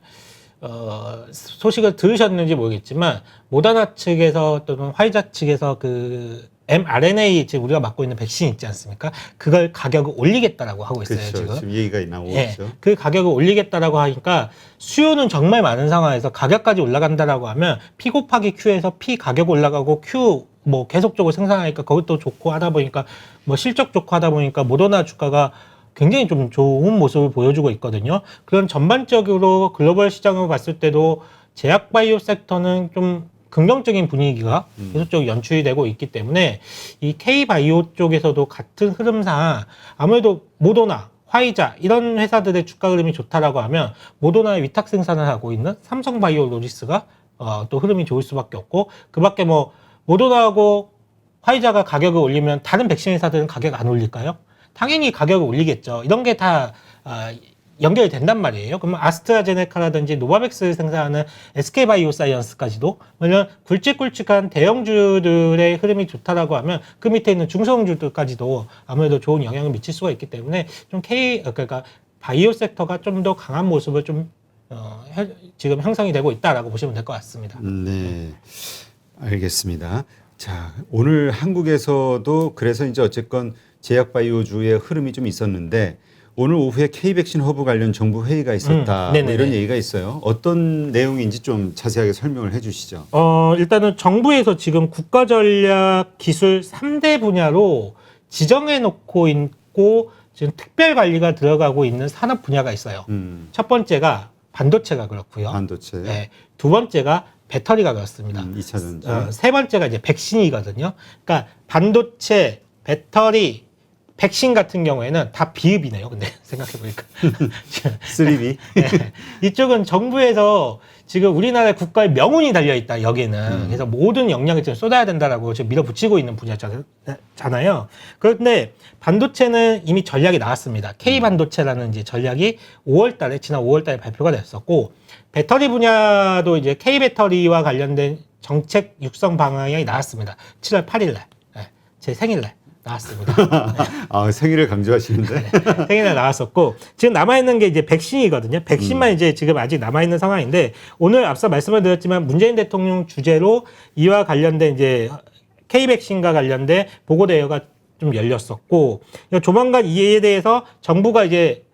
소식을 들으셨는지 모르겠지만 모더나 측에서 또는 화이자 측에서 그 mRNA 지금 우리가 맞고 있는 백신 있지 않습니까? 그걸 가격을 올리겠다라고 하고 있어요. 그렇죠. 지금 얘기가 나오고 예, 있죠. 그 가격을 올리겠다라고 하니까 수요는 정말 많은 상황에서 가격까지 올라간다라고 하면 P 곱하기 Q에서 P 가격 올라가고 Q 뭐 계속적으로 생산하니까 그것도 좋고 하다 보니까 뭐 실적 좋고 하다 보니까 모더나 주가가 굉장히 좀 좋은 모습을 보여주고 있거든요. 그런 전반적으로 글로벌 시장을 봤을 때도 제약 바이오 섹터는 좀 긍정적인 분위기가 계속적으로 연출이 되고 있기 때문에 이 K바이오 쪽에서도 같은 흐름상 아무래도 모더나, 화이자 이런 회사들의 주가 흐름이 좋다라고 하면 모더나의 위탁 생산을 하고 있는 삼성바이오로지스가 또 흐름이 좋을 수밖에 없고 그 밖에 뭐 모더나하고 화이자가 가격을 올리면 다른 백신 회사들은 가격 안 올릴까요? 당연히 가격을 올리겠죠. 이런 게 다 연결이 된단 말이에요. 그러면 아스트라제네카라든지 노바백스를 생산하는 SK바이오사이언스까지도 물론 굵직굵직한 대형주들의 흐름이 좋다라고 하면 그 밑에 있는 중소형주들까지도 아무래도 좋은 영향을 미칠 수가 있기 때문에 좀 그러니까 바이오 섹터가 좀 더 강한 모습을 좀 지금 형성이 되고 있다라고 보시면 될 것 같습니다. 네, 알겠습니다. 자, 오늘 한국에서도 그래서 이제 어쨌건 제약바이오주의 흐름이 좀 있었는데 오늘 오후에 K백신 허브 관련 정부 회의가 있었다. 뭐 네네네. 이런 얘기가 있어요. 어떤 내용인지 좀 자세하게 설명을 해주시죠. 일단은 정부에서 지금 국가전략 기술 3대 분야로 지정해 놓고 있고 지금 특별 관리가 들어가고 있는 산업 분야가 있어요. 첫 번째가 반도체가 그렇고요. 반도체, 네, 두 번째가 배터리가 그렇습니다. 2차 전지. 세 번째가 이제 백신이거든요. 그러니까 반도체, 배터리, 백신 같은 경우에는 다 비읍이네요. 근데 생각해보니까. 3B. 네. 이쪽은 정부에서 지금 우리나라 국가의 명운이 달려있다, 여기는. 그래서 모든 역량을 지금 쏟아야 된다라고 지금 밀어붙이고 있는 분야잖아요. 그런데 반도체는 이미 전략이 나왔습니다. K반도체라는 이제 전략이 5월 달에, 지난 5월 달에 발표가 됐었고, 배터리 분야도 이제 K배터리와 관련된 정책 육성 방향이 나왔습니다. 7월 8일 날. 네, 제 생일날. 나왔습니다. 아, 생일을 강조하시는데. 네, 생일날 나왔었고 지금 남아있는 게 이제 백신이거든요. 백신만 이제 지금 아직 남아있는 상황인데 오늘 앞서 말씀을 드렸지만 문재인 대통령 주재로 이와 관련된 이제 K백신과 관련된 보고대회가 좀 열렸었고 조만간 이에 대해서 정부가 이제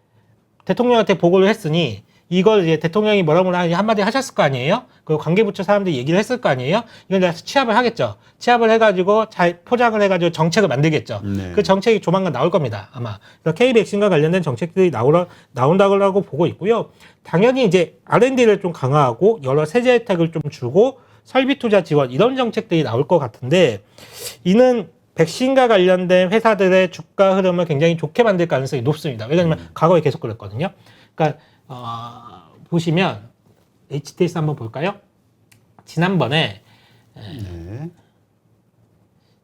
대통령한테 보고를 했으니 이걸 이제 대통령이 뭐라고 한마디 하셨을 거 아니에요? 그리고 관계부처 사람들이 얘기를 했을 거 아니에요? 이건 이제 취합을 하겠죠. 취합을 해가지고 잘 포장을 해가지고 정책을 만들겠죠. 네. 그 정책이 조만간 나올 겁니다. 아마. 그래서 K백신과 관련된 정책들이 나온다고 보고 있고요. 당연히 이제 R&D를 좀 강화하고 여러 세제 혜택을 좀 주고 설비 투자 지원 이런 정책들이 나올 것 같은데 이는 백신과 관련된 회사들의 주가 흐름을 굉장히 좋게 만들 가능성이 높습니다. 왜냐하면 과거에 계속 그랬거든요. 그러니까 보시면 HTS 한번 볼까요? 지난번에 네.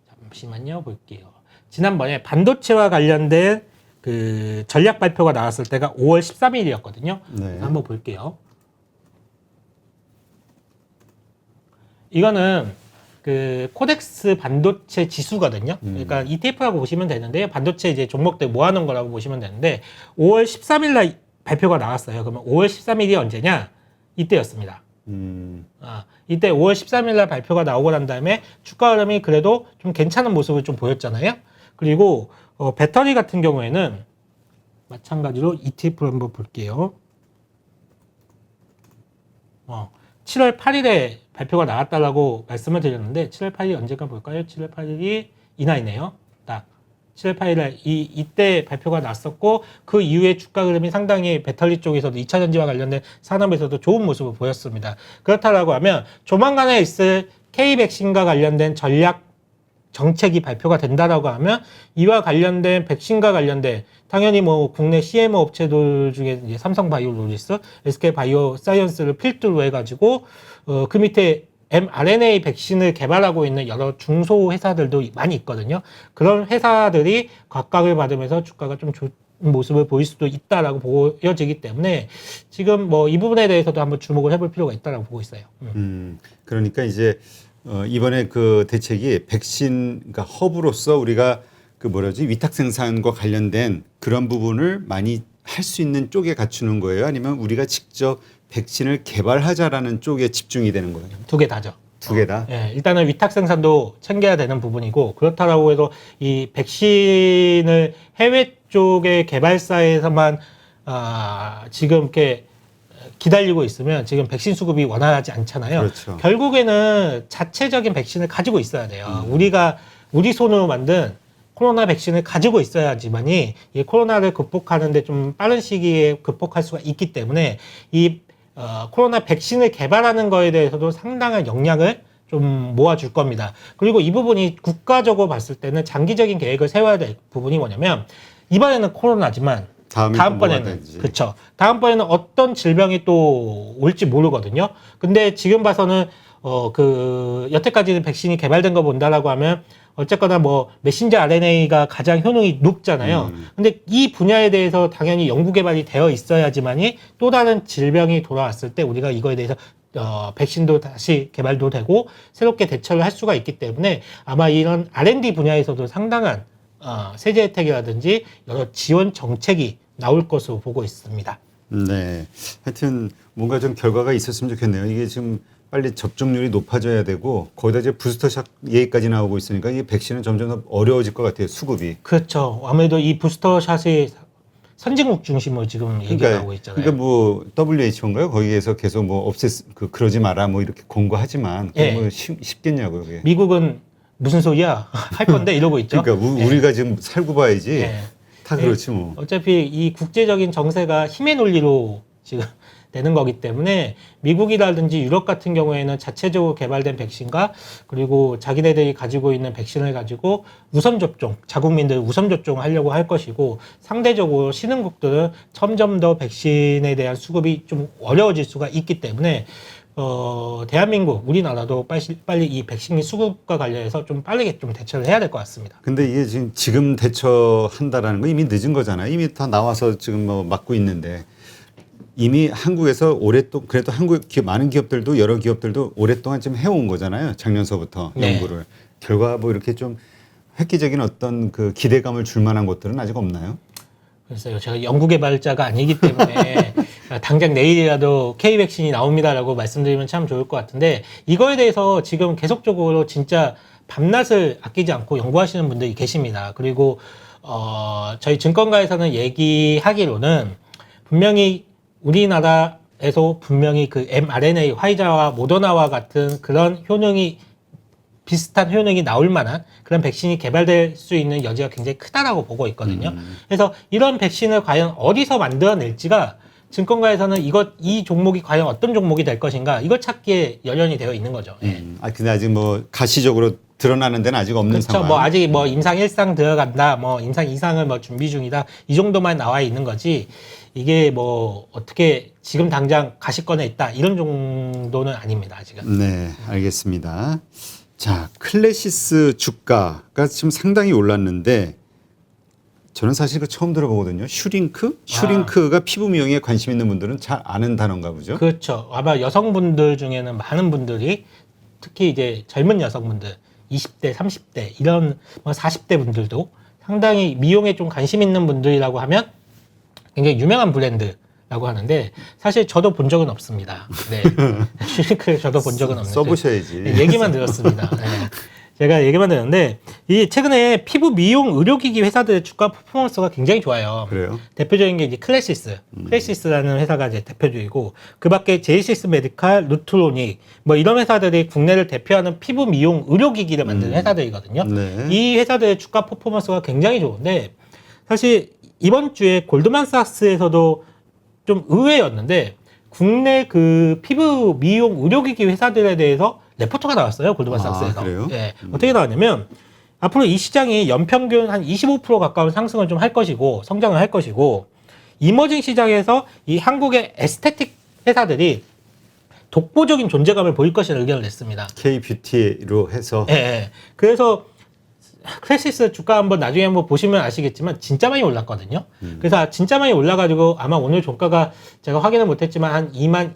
잠시만요 볼게요. 지난번에 반도체와 관련된 그 전략 발표가 나왔을 때가 5월 13일이었거든요. 네. 한번 볼게요. 이거는 그 코덱스 반도체 지수거든요. 그러니까 ETF라고 보시면 되는데요. 반도체 이제 종목들 모아놓은 거라고 보시면 되는데 5월 13일 날 발표가 나왔어요. 그러면 5월 13일이 언제냐? 이때였습니다. 이때 5월 13일 날 발표가 나오고 난 다음에 주가 흐름이 그래도 좀 괜찮은 모습을 좀 보였잖아요. 그리고 배터리 같은 경우에는 마찬가지로 ETF를 한번 볼게요. 7월 8일에 발표가 나왔다라고 말씀을 드렸는데 7월 8일이 언제까 볼까요? 7월 8일이 이날이네요. 딱 7월 8일에 이때 발표가 났었고 그 이후에 주가 흐름이 상당히 배터리 쪽에서도 2차 전지와 관련된 산업에서도 좋은 모습을 보였습니다. 그렇다라고 하면 조만간에 있을 K백신과 관련된 전략 정책이 발표가 된다라고 하면 이와 관련된 백신과 관련된 당연히 뭐 국내 CMO 업체들 중에 이제 삼성바이오로지스, SK바이오사이언스를 필두로 해가지고 그 밑에 mRNA 백신을 개발하고 있는 여러 중소 회사들도 많이 있거든요. 그런 회사들이 각광을 받으면서 주가가 좀 좋은 모습을 보일 수도 있다라고 보여지기 때문에 지금 뭐 이 부분에 대해서도 한번 주목을 해볼 필요가 있다라고 보고 있어요. 그러니까 이제 이번에 그 대책이 백신 그러니까 허브로서 우리가 그 뭐라지 위탁 생산과 관련된 그런 부분을 많이 할 수 있는 쪽에 갖추는 거예요? 아니면 우리가 직접 백신을 개발하자라는 쪽에 집중이 되는 거예요? 두 개 다죠. 두 개 다. 예, 일단은 위탁 생산도 챙겨야 되는 부분이고 그렇다라고 해서 이 백신을 해외 쪽의 개발사에서만 지금 이렇게 기다리고 있으면 지금 백신 수급이 원활하지 않잖아요. 그렇죠. 결국에는 자체적인 백신을 가지고 있어야 돼요. 우리 손으로 만든 코로나 백신을 가지고 있어야지만이 이 코로나를 극복하는데 좀 빠른 시기에 극복할 수가 있기 때문에 이 코로나 백신을 개발하는 거에 대해서도 상당한 역량을 좀 모아줄 겁니다. 그리고 이 부분이 국가적으로 봤을 때는 장기적인 계획을 세워야 될 부분이 뭐냐면 이번에는 코로나지만 다음번에는 그렇죠. 다음번에는 어떤 질병이 또 올지 모르거든요. 근데 지금 봐서는 여태까지는 백신이 개발된 거 본다라고 하면 어쨌거나 뭐 메신저 RNA가 가장 효능이 높잖아요. 근데 이 분야에 대해서 당연히 연구 개발이 되어 있어야지만이 또 다른 질병이 돌아왔을 때 우리가 이거에 대해서 백신도 다시 개발도 되고 새롭게 대처를 할 수가 있기 때문에 아마 이런 R&D 분야에서도 상당한 세제 혜택이라든지 여러 지원 정책이 나올 것으로 보고 있습니다. 네. 하여튼 뭔가 좀 결과가 있었으면 좋겠네요. 이게 지금 빨리 접종률이 높아져야 되고 거기다 이제 부스터샷 얘기까지 나오고 있으니까 이 백신은 점점 더 어려워질 것 같아요. 수급이. 그렇죠. 아무래도 이 부스터샷이 선진국 중심으로 지금 얘기가 나오고 있잖아요. 그러니까 뭐 WHO인가요? 거기에서 계속 뭐 그러지 마라 뭐 이렇게 공고하지만 그게 뭐 쉽겠냐고요, 그게. 미국은 무슨 소리야? 할 건데 이러고 있죠. 그러니까 우리가 지금 살고 봐야지. 다 예. 그렇지 뭐. 어차피 이 국제적인 정세가 힘의 논리로 지금 되는 거기 때문에 미국이라든지 유럽 같은 경우에는 자체적으로 개발된 백신과 그리고 자기네들이 가지고 있는 백신을 가지고 우선 접종, 자국민들 우선 접종하려고 할 것이고 상대적으로 신흥국들은 점점 더 백신에 대한 수급이 좀 어려워질 수가 있기 때문에 대한민국, 우리나라도 빨리 이 백신 수급과 관련해서 좀 빠르게 좀 대처를 해야 될 것 같습니다. 근데 이게 지금 대처한다라는 거 이미 늦은 거잖아요. 이미 다 나와서 지금 뭐 맞고 있는데 이미 한국에서 그래도 많은 기업들도 여러 기업들도 오랫동안 좀 해온 거잖아요. 작년서부터 연구를. 결과 뭐 이렇게 좀 획기적인 어떤 그 기대감을 줄 만한 것들은 아직 없나요? 글쎄요. 제가 연구개발자가 아니기 때문에 당장 내일이라도 K-백신이 나옵니다라고 말씀드리면 참 좋을 것 같은데 이거에 대해서 지금 계속적으로 진짜 밤낮을 아끼지 않고 연구하시는 분들이 계십니다. 그리고 저희 증권가에서는 얘기하기로는 분명히 우리나라에서 분명히 그 mRNA 화이자와 모더나와 같은 그런 비슷한 효능이 나올 만한 그런 백신이 개발될 수 있는 여지가 굉장히 크다라고 보고 있거든요. 그래서 이런 백신을 과연 어디서 만들어낼지가 증권가에서는 이 종목이 과연 어떤 종목이 될 것인가 이걸 찾기에 열연이 되어 있는 거죠. 근데 아직 뭐 가시적으로 드러나는 데는 아직 없는 그렇죠. 상황. 뭐 아직 뭐 임상 1상 들어간다, 뭐 임상 2상을 뭐 준비 중이다 이 정도만 나와 있는 거지. 이게 뭐 어떻게 지금 당장 가시권에 있다 이런 정도는 아닙니다 아직은. 네, 알겠습니다. 자, 클래시스 주가가 지금 상당히 올랐는데 저는 사실 그 처음 들어보거든요. 슈링크가 피부 미용에 관심 있는 분들은 잘 아는 단어인가 보죠. 그렇죠. 아마 여성분들 중에는 많은 분들이 특히 이제 젊은 여성분들 20대, 30대 이런 뭐 40대 분들도 상당히 미용에 좀 관심 있는 분들이라고 하면 굉장히 유명한 브랜드라고 하는데 사실 저도 본 적은 없습니다. 네. 슈링크를 저도 본 적은 없는데 써보셔야지. 얘기만 들었습니다. 네. 제가 얘기만 들었는데 이 최근에 피부 미용 의료기기 회사들의 주가 퍼포먼스가 굉장히 좋아요. 그래요? 대표적인 게 이제 클래시스라는 회사가 이제 대표적이고 그밖에 제이시스 메디칼, 루트로닉 뭐 이런 회사들이 국내를 대표하는 피부 미용 의료기기를 만드는 회사들이거든요. 네. 이 회사들의 주가 퍼포먼스가 굉장히 좋은데 사실 이번 주에 골드만삭스에서도 좀 의외였는데 국내 그 피부 미용 의료기기 회사들에 대해서 레포트가 나왔어요. 골드만삭스에서. 그래요? 예. 어떻게 나왔냐면 앞으로 이 시장이 연평균 한 25% 가까운 상승을 좀 할 것이고 성장을 할 것이고 이머징 시장에서 이 한국의 에스테틱 회사들이 독보적인 존재감을 보일 것이라는 의견을 냈습니다. K-뷰티로 해서 예. 그래서 클래시스 주가 한번 나중에 한번 보시면 아시겠지만 진짜 많이 올랐거든요. 그래서 진짜 많이 올라가지고 아마 오늘 종가가 제가 확인을 못했지만 한 2만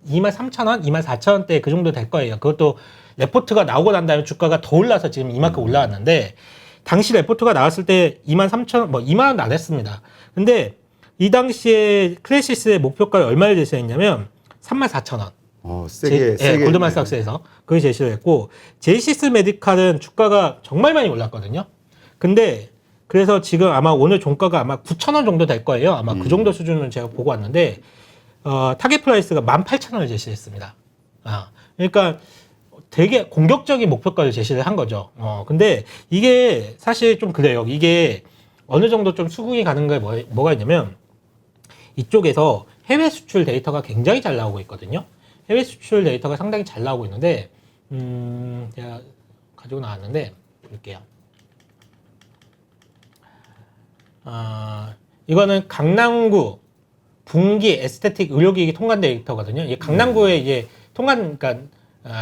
3,000원, 2만 4,000원대 그 정도 될 거예요. 그것도 레포트가 나오고 난 다음에 주가가 더 올라서 지금 이만큼 올라왔는데 당시 레포트가 나왔을 때 2만 3,000원, 뭐 2만 원도 안 했습니다. 근데 이 당시에 클래시스의 목표가를 얼마를 제시했냐면 34,000원. 세게 골드만삭스에서 그걸 제시를 했고 제이시스 메디칼은 주가가 정말 많이 올랐거든요. 근데 그래서 지금 아마 오늘 종가가 아마 9,000원 정도 될 거예요. 아마 그 정도 수준을 제가 보고 왔는데 타겟 프라이스가 18,000원을 제시했습니다. 그러니까 되게 공격적인 목표가를 제시를 한 거죠. 근데 이게 사실 좀 그래요. 이게 어느 정도 좀 수긍이 가는 게 뭐가 있냐면 이쪽에서 해외 수출 데이터가 굉장히 잘 나오고 있거든요. 해외 수출 데이터가 상당히 잘 나오고 있는데 제가 가지고 나왔는데 볼게요. 이거는 강남구 분기 에스테틱 의료기기 통관 데이터거든요. 이게 강남구에 이제 그러니까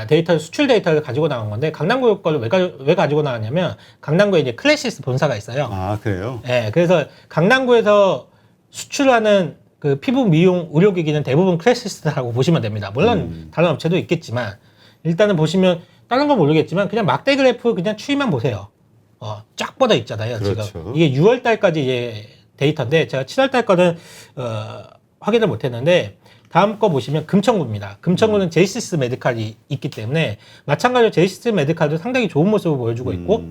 데이터 수출 데이터를 가지고 나온 건데 강남구 거를 왜 가지고 나왔냐면 강남구에 이제 클래시스 본사가 있어요. 그래요? 네, 그래서 강남구에서 수출하는 그 피부 미용 의료기기는 대부분 클래시스라고 보시면 됩니다. 물론 다른 업체도 있겠지만 일단은 보시면 다른 건 모르겠지만 그냥 막대 그래프 그냥 추이만 보세요. 쫙 뻗어 있잖아요. 그렇죠. 지금 이게 6월 달까지 이제 데이터인데 제가 7월 달 거는 확인을 못했는데 다음 거 보시면 금천구입니다. 금천구는 제이시스 메디칼이 있기 때문에 마찬가지로 제이시스 메디칼도 상당히 좋은 모습을 보여주고 있고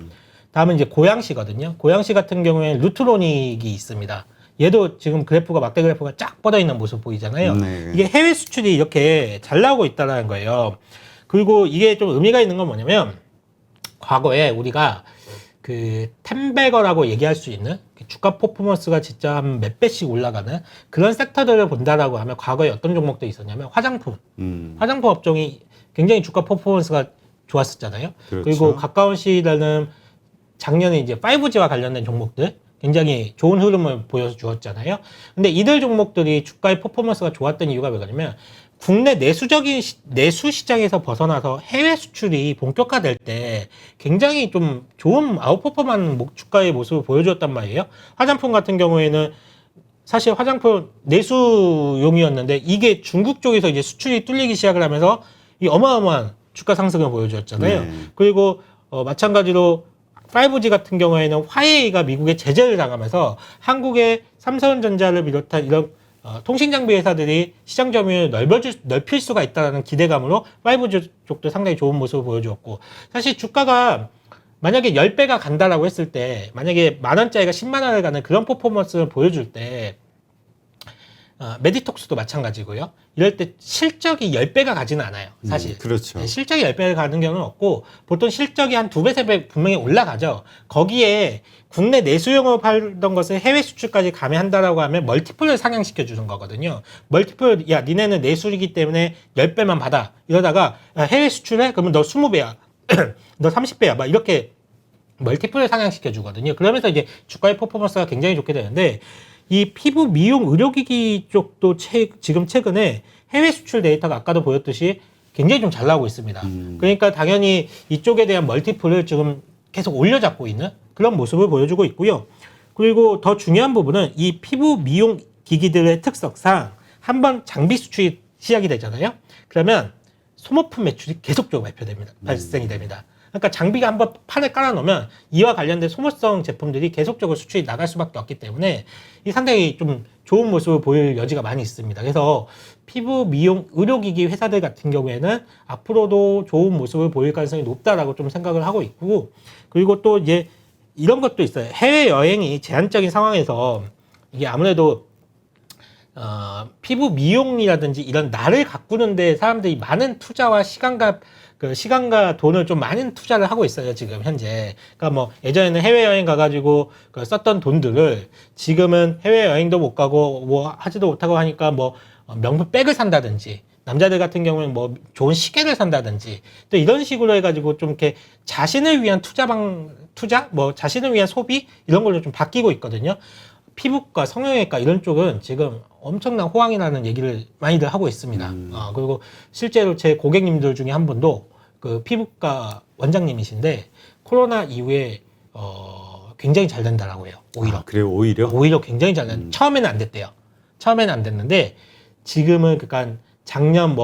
다음은 이제 고양시거든요. 고양시 같은 경우에는 루트로닉이 있습니다. 얘도 지금 그래프가 막대 그래프가 쫙 뻗어 있는 모습 보이잖아요. 네. 이게 해외 수출이 이렇게 잘 나오고 있다는 거예요. 그리고 이게 좀 의미가 있는 건 뭐냐면 과거에 우리가 그 템베거라고 얘기할 수 있는 주가 퍼포먼스가 진짜 한 몇 배씩 올라가는 그런 섹터들을 본다라고 하면 과거에 어떤 종목도 있었냐면 화장품 업종이 굉장히 주가 퍼포먼스가 좋았었잖아요. 그렇죠. 그리고 가까운 시일에는 작년에 이제 5G와 관련된 종목들 굉장히 좋은 흐름을 보여주었잖아요. 근데 이들 종목들이 주가의 퍼포먼스가 좋았던 이유가 왜냐면 국내 내수 시장에서 벗어나서 해외 수출이 본격화될 때 굉장히 좀 좋은 아웃퍼폼하는 주가의 모습을 보여주었단 말이에요. 화장품 같은 경우에는 사실 화장품 내수용이었는데 이게 중국 쪽에서 이제 수출이 뚫리기 시작을 하면서 이 어마어마한 주가 상승을 보여주었잖아요. 네. 그리고 마찬가지로 5G 같은 경우에는 화웨이가 미국에 제재를 당하면서 한국의 삼성전자를 비롯한 이런 통신장비 회사들이 시장 점유율을 넓힐 수가 있다는 기대감으로 5G 쪽도 상당히 좋은 모습을 보여주었고 사실 주가가 만약에 10배가 간다라고 했을 때 만약에 10,000원짜리가 100,000원을 가는 그런 퍼포먼스를 보여줄 때 메디톡스도 마찬가지고요. 이럴 때 실적이 10배가 가지는 않아요. 사실. 그렇죠. 네, 실적이 10배가 가는 경우는 없고 보통 실적이 한 2배, 3배 분명히 올라가죠. 거기에 국내 내수용으로 팔던 것을 해외 수출까지 가미한다라고 하면 멀티플을 상향시켜 주는 거거든요. 멀티플, 야, 니네는 내수이기 때문에 10배만 받아. 이러다가 해외 수출해? 그러면 너 20배야. 너 30배야. 막 이렇게 멀티플을 상향시켜 주거든요. 그러면서 이제 주가의 퍼포먼스가 굉장히 좋게 되는데 이 피부 미용 의료기기 쪽도 지금 최근에 해외 수출 데이터가 아까도 보였듯이 굉장히 좀 잘 나오고 있습니다. 그러니까 당연히 이쪽에 대한 멀티플을 지금 계속 올려잡고 있는 그런 모습을 보여주고 있고요. 그리고 더 중요한 부분은 이 피부 미용 기기들의 특성상 한번 장비 수출이 시작이 되잖아요. 그러면 소모품 매출이 계속적으로 발생이 됩니다. 그러니까 장비가 한번 판에 깔아놓으면 이와 관련된 소모성 제품들이 계속적으로 수출이 나갈 수밖에 없기 때문에 이 상당히 좀 좋은 모습을 보일 여지가 많이 있습니다. 그래서 피부 미용 의료기기 회사들 같은 경우에는 앞으로도 좋은 모습을 보일 가능성이 높다라고 좀 생각을 하고 있고 그리고 또 이제 이런 것도 있어요. 해외 여행이 제한적인 상황에서 이게 아무래도 피부 미용이라든지 이런 나를 가꾸는데 사람들이 많은 투자와 시간과 돈을 좀 많은 투자를 하고 있어요, 지금 현재. 그러니까 뭐 예전에는 해외여행 가가지고 썼던 돈들을 지금은 해외여행도 못 가고 뭐 하지도 못하고 하니까 뭐 명품 백을 산다든지 남자들 같은 경우는 뭐 좋은 시계를 산다든지 또 이런 식으로 해가지고 좀 이렇게 자신을 위한 뭐 자신을 위한 소비 이런 걸로 좀 바뀌고 있거든요. 피부과, 성형외과 이런 쪽은 지금 엄청난 호황이라는 얘기를 많이들 하고 있습니다. 그리고 실제로 제 고객님들 중에 한 분도 그 피부과 원장님이신데 코로나 이후에 굉장히 잘 된다라고 해요. 오히려. 그래요? 오히려? 오히려 굉장히 잘 된다. 처음에는 안 됐대요. 처음에는 안 됐는데 지금은 그러니까 작년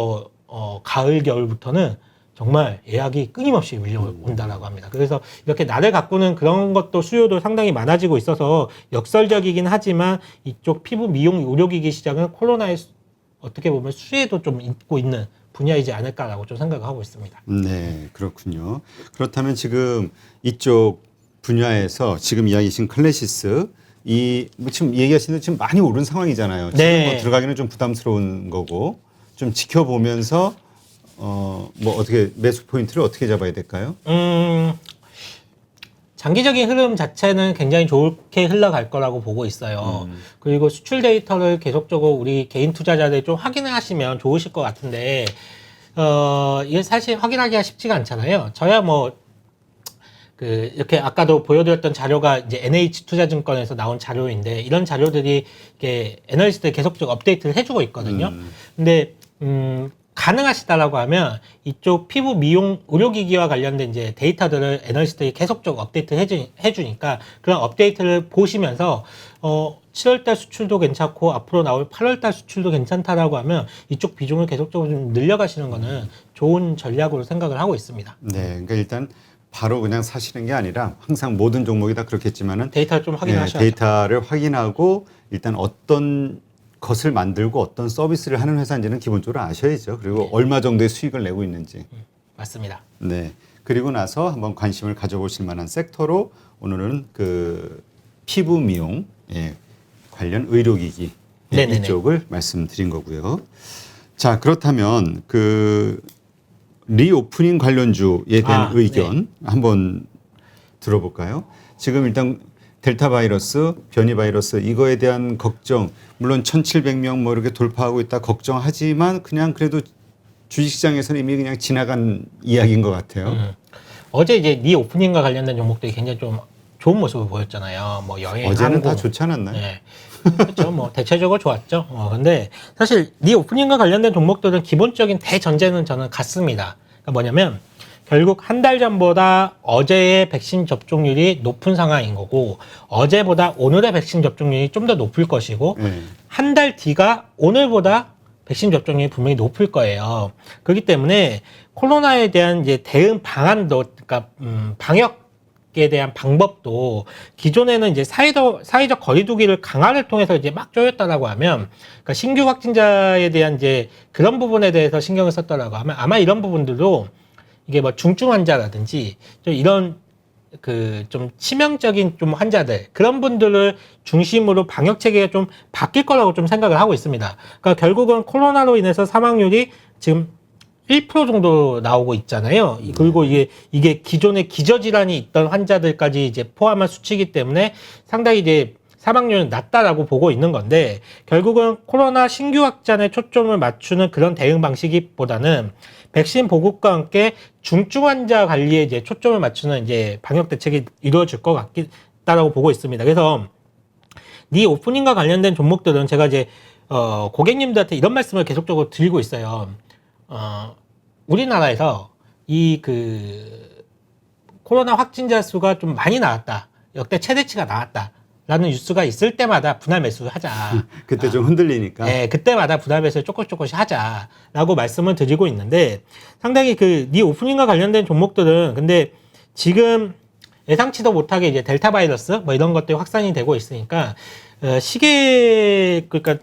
가을 겨울부터는 정말 예약이 끊임없이 밀려온다라고 합니다. 그래서 이렇게 나를 가꾸는 그런 것도 수요도 상당히 많아지고 있어서 역설적이긴 하지만 이쪽 피부 미용 의료기기 시장은 코로나의 어떻게 보면 수혜도 좀 있고 있는 분야이지 않을까라고 좀 생각하고 있습니다. 네, 그렇군요. 그렇다면 지금 이쪽 분야에서 지금 이야기하신 클래시스 뭐 지금 얘기하신 대로 지금 많이 오른 상황이잖아요. 지금 네. 뭐 들어가기는 좀 부담스러운 거고 좀 지켜보면서 뭐 어떻게 매수 포인트를 어떻게 잡아야 될까요? 장기적인 흐름 자체는 굉장히 좋게 흘러갈 거라고 보고 있어요. 그리고 수출 데이터를 계속적으로 우리 개인 투자자들이 좀 확인을 하시면 좋으실 것 같은데, 이게 사실 확인하기가 쉽지가 않잖아요. 저야 이렇게 아까도 보여드렸던 자료가 이제 NH투자증권에서 나온 자료인데, 이런 자료들이 이렇게 애널리스트들 계속적으로 업데이트를 해주고 있거든요. 근데, 가능하시다라고 하면 이쪽 피부 미용 의료기기와 관련된 이제 데이터들을 애널리스트들이 계속적으로 업데이트 해주니까 그런 업데이트를 보시면서 7월달 수출도 괜찮고 앞으로 나올 8월달 수출도 괜찮다라고 하면 이쪽 비중을 계속적으로 좀 늘려가시는 거는 좋은 전략으로 생각을 하고 있습니다. 네, 그러니까 일단 바로 그냥 사시는 게 아니라 항상 모든 종목이 다 그렇겠지만은 데이터를 좀 확인하셔야죠. 데이터를 확인하고 일단 어떤 것을 만들고 어떤 서비스를 하는 회사인지는 기본적으로 아셔야죠. 그리고 얼마 정도의 수익을 내고 있는지. 맞습니다. 네. 그리고 나서 한번 관심을 가져보실 만한 섹터로 오늘은 그 피부 미용 관련 의료기기 네네네. 이쪽을 말씀드린 거고요. 자, 그렇다면 그 리오프닝 관련주에 대한 의견 한번 들어볼까요? 지금 일단 델타 바이러스, 변이 바이러스 이거에 대한 걱정, 물론 1,700명 뭐 이렇게 돌파하고 있다 걱정하지만 그냥 그래도 주식시장에서는 이미 그냥 지나간 이야기인 것 같아요. 어제 이제 리오프닝과 관련된 종목들이 굉장히 좀 좋은 모습을 보였잖아요. 뭐 여행, 어제는 항공. 다 좋지 않았나요? 네. 그렇죠. 뭐 대체적으로 좋았죠. 근데 사실 리오프닝과 관련된 종목들은 기본적인 대전제는 저는 같습니다. 그러니까 뭐냐면 결국 한 달 전보다 어제의 백신 접종률이 높은 상황인 거고 어제보다 오늘의 백신 접종률이 좀 더 높을 것이고 한 달 뒤가 오늘보다 백신 접종률이 분명히 높을 거예요. 그렇기 때문에 코로나에 대한 이제 대응 방안도 그러니까 방역에 대한 방법도 기존에는 이제 사회적 거리두기를 강화를 통해서 이제 막 쪼였다라고 하면 그러니까 신규 확진자에 대한 이제 그런 부분에 대해서 신경을 썼다라고 하면 아마 이런 부분들도 이게 뭐 중증 환자라든지 좀 이런 좀 치명적인 좀 환자들 그런 분들을 중심으로 방역 체계가 좀 바뀔 거라고 좀 생각을 하고 있습니다. 그러니까 결국은 코로나로 인해서 사망률이 지금 1% 정도 나오고 있잖아요. 그리고 이게 기존에 기저질환이 있던 환자들까지 이제 포함한 수치이기 때문에 상당히 이제 사망률은 낮다라고 보고 있는 건데 결국은 코로나 신규 확산에 초점을 맞추는 그런 대응 방식보다는 백신 보급과 함께 중증 환자 관리에 이제 초점을 맞추는 이제 방역 대책이 이루어질 것 같다라고 보고 있습니다. 그래서 리오프닝과 관련된 종목들은 제가 이제 고객님들한테 이런 말씀을 계속적으로 드리고 있어요. 우리나라에서 코로나 확진자 수가 좀 많이 나왔다. 역대 최대치가 나왔다. 라는 뉴스가 있을 때마다 분할 매수를 하자. 그때 좀 흔들리니까. 네, 그때마다 분할 매수를 조금씩 하자라고 말씀을 드리고 있는데 상당히 리오프닝과 관련된 종목들은 근데 지금 예상치도 못하게 이제 델타 바이러스 뭐 이런 것들이 확산이 되고 있으니까 그러니까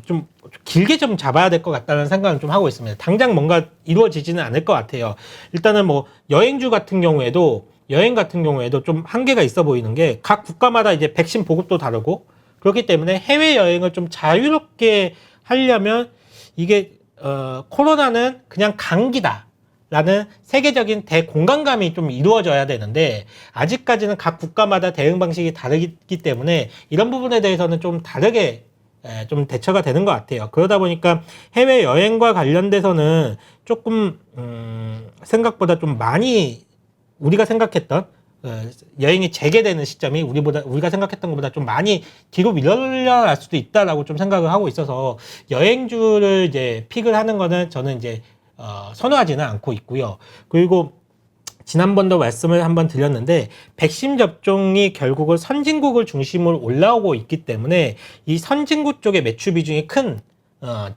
좀 길게 좀 잡아야 될 것 같다는 생각을 좀 하고 있습니다. 당장 뭔가 이루어지지는 않을 것 같아요. 일단은 뭐 여행 같은 경우에도 좀 한계가 있어 보이는 게 각 국가마다 이제 백신 보급도 다르고 그렇기 때문에 해외 여행을 좀 자유롭게 하려면 이게 코로나는 그냥 감기다라는 세계적인 대공감감이 좀 이루어져야 되는데 아직까지는 각 국가마다 대응 방식이 다르기 때문에 이런 부분에 대해서는 좀 다르게 좀 대처가 되는 것 같아요. 그러다 보니까 해외 여행과 관련돼서는 조금 생각보다 좀 많이 우리가 생각했던 여행이 재개되는 시점이 우리가 생각했던 것보다 좀 많이 뒤로 밀려날 수도 있다라고 좀 생각을 하고 있어서 여행주를 이제 픽을 하는 거는 저는 이제 선호하지는 않고 있고요. 그리고 지난번도 말씀을 한번 드렸는데 백신 접종이 결국은 선진국을 중심으로 올라오고 있기 때문에 이 선진국 쪽의 매출 비중이 큰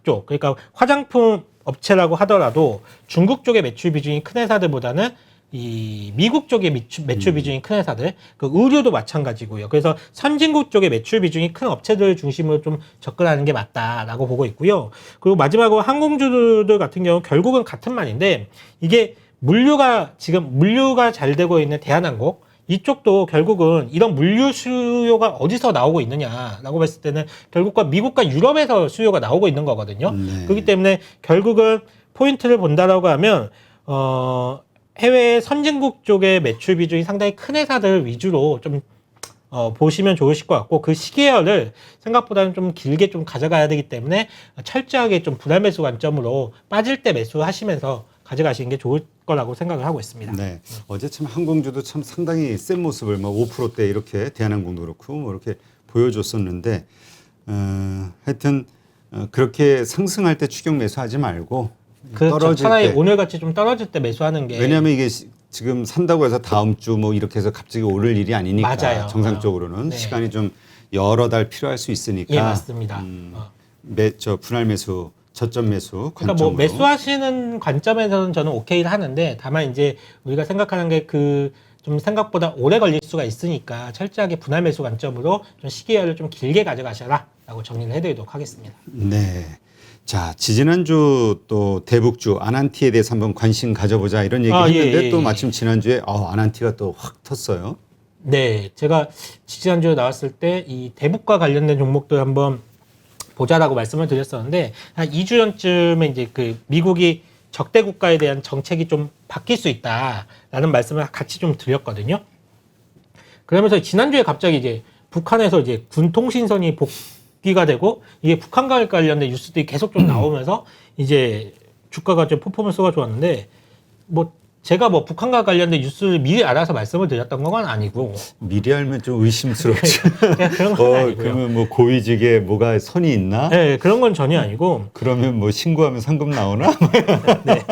쪽, 그러니까 화장품 업체라고 하더라도 중국 쪽의 매출 비중이 큰 회사들보다는 이 미국 쪽의 매출 비중이 큰 회사들, 그 의류도 마찬가지고요. 그래서 선진국 쪽의 매출 비중이 큰 업체들 중심으로 좀 접근하는 게 맞다라고 보고 있고요. 그리고 마지막으로 항공주들 같은 경우 결국은 같은 말인데 이게 물류가 잘 되고 있는 대한항공 이쪽도 결국은 이런 물류 수요가 어디서 나오고 있느냐라고 봤을 때는 결국과 미국과 유럽에서 수요가 나오고 있는 거거든요. 네. 그렇기 때문에 결국은 포인트를 본다라고 하면 해외 선진국 쪽의 매출 비중이 상당히 큰 회사들 위주로 좀 보시면 좋으실 것 같고 그 시계열을 생각보다는 좀 길게 좀 가져가야 되기 때문에 철저하게 좀 분할 매수 관점으로 빠질 때 매수하시면서 가져가시는 게 좋을 거라고 생각을 하고 있습니다. 네. 어제 참 항공주도 참 상당히 센 모습을 뭐 5%대 이렇게 대한항공도 그렇고 뭐 이렇게 보여줬었는데 하여튼 그렇게 상승할 때 추격 매수하지 말고 떨어질 차라리 때 오늘 같이 좀 떨어질 때 매수하는 게 왜냐하면 이게 지금 산다고 해서 다음 주 뭐 이렇게 해서 갑자기 오를 일이 아니니까 맞아요. 정상적으로는 네. 시간이 좀 여러 달 필요할 수 있으니까 예, 맞습니다. 분할 매수 저점 매수 그러니까 뭐 관점으로 매수하시는 관점에서는 저는 오케이를 하는데 다만 이제 우리가 생각하는 게 좀 생각보다 오래 걸릴 수가 있으니까 철저하게 분할 매수 관점으로 좀 시기열을 좀 길게 가져가셔라라고 정리를 해드리도록 하겠습니다. 네. 자, 지지난주 또 대북주 아난티에 대해서 한번 관심 가져보자 이런 얘기 했는데 또 마침 지난주에 아난티가 또 확 텄어요. 네, 제가 지지난주에 나왔을 때 이 대북과 관련된 종목들 한번 보자라고 말씀을 드렸었는데 한 2주 전쯤에 이제 그 미국이 적대 국가에 대한 정책이 좀 바뀔 수 있다라는 말씀을 같이 좀 드렸거든요. 그러면서 지난주에 갑자기 이제 북한에서 이제 군 통신선이 복귀가 되고 이게 북한과 관련된 뉴스들이 계속 좀 나오면서 이제 주가가 좀 퍼포먼스가 좋았는데 뭐 제가 뭐 북한과 관련된 뉴스를 미리 알아서 말씀을 드렸던 건 아니고 미리 알면 좀 의심스럽죠. 그냥 그런 건 아니고요. 그러면 뭐 고위직에 뭐가 선이 있나? 네, 그런 건 전혀 아니고 그러면 뭐 신고하면 상금 나오나? 네.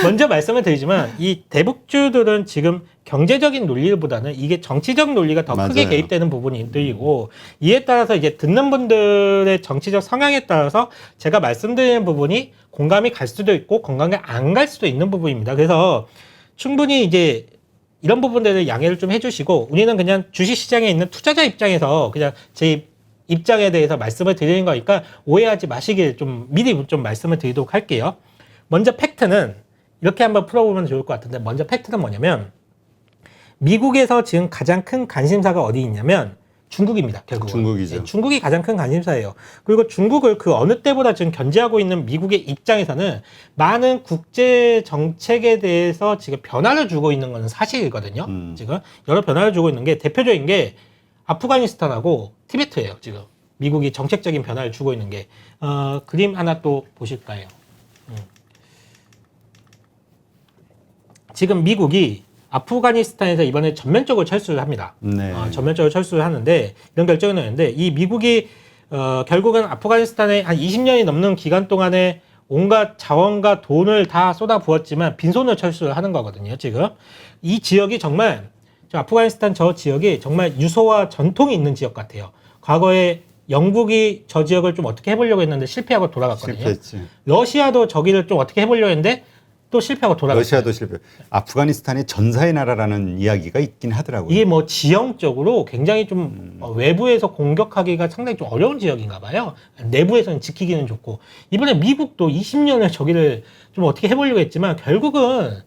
먼저 말씀을 드리지만 이 대북주들은 지금 경제적인 논리보다는 이게 정치적 논리가 더 크게 맞아요. 개입되는 부분들이고 이에 따라서 이제 듣는 분들의 정치적 성향에 따라서 제가 말씀드리는 부분이 공감이 갈 수도 있고 공감이 안 갈 수도 있는 부분입니다. 그래서 충분히 이제 이런 부분들을 양해를 좀 해주시고 우리는 그냥 주식시장에 있는 투자자 입장에서 그냥 제 입장에 대해서 말씀을 드리는 거니까 오해하지 마시길 좀 미리 좀 말씀을 드리도록 할게요. 먼저 팩트는 이렇게 한번 풀어보면 좋을 것 같은데 먼저 팩트는 뭐냐면 미국에서 지금 가장 큰 관심사가 어디 있냐면 중국입니다. 결국은. 중국이죠. 네, 중국이 가장 큰 관심사예요. 그리고 중국을 그 어느 때보다 지금 견제하고 있는 미국의 입장에서는 많은 국제 정책에 대해서 지금 변화를 주고 있는 건 사실이거든요. 지금 여러 변화를 주고 있는 게 대표적인 게 아프가니스탄하고 티베트예요. 지금 미국이 정책적인 변화를 주고 있는 게 그림 하나 또 보실까요? 지금 미국이 아프가니스탄에서 이번에 전면적으로 철수를 합니다. 네. 전면적으로 철수를 하는데 이런 결정을 내는데 이 미국이 결국은 아프가니스탄에 한 20년이 넘는 기간 동안에 온갖 자원과 돈을 다 쏟아부었지만 빈손으로 철수를 하는 거거든요. 지금 이 지역이 정말 아프가니스탄 저 지역이 정말 유서와 전통이 있는 지역 같아요. 과거에 영국이 저 지역을 좀 어떻게 해보려고 했는데 실패하고 돌아갔거든요. 실패했지. 러시아도 저기를 좀 어떻게 해보려고 했는데 또 실패하고 돌아갔어요. 러시아도 실패. 아프가니스탄이 전사의 나라라는 이야기가 있긴 하더라고요. 이게 뭐 지형적으로 굉장히 좀 외부에서 공격하기가 상당히 좀 어려운 지역인가 봐요. 내부에서는 지키기는 좋고. 이번에 미국도 20년을 저기를 좀 어떻게 해보려고 했지만 결국은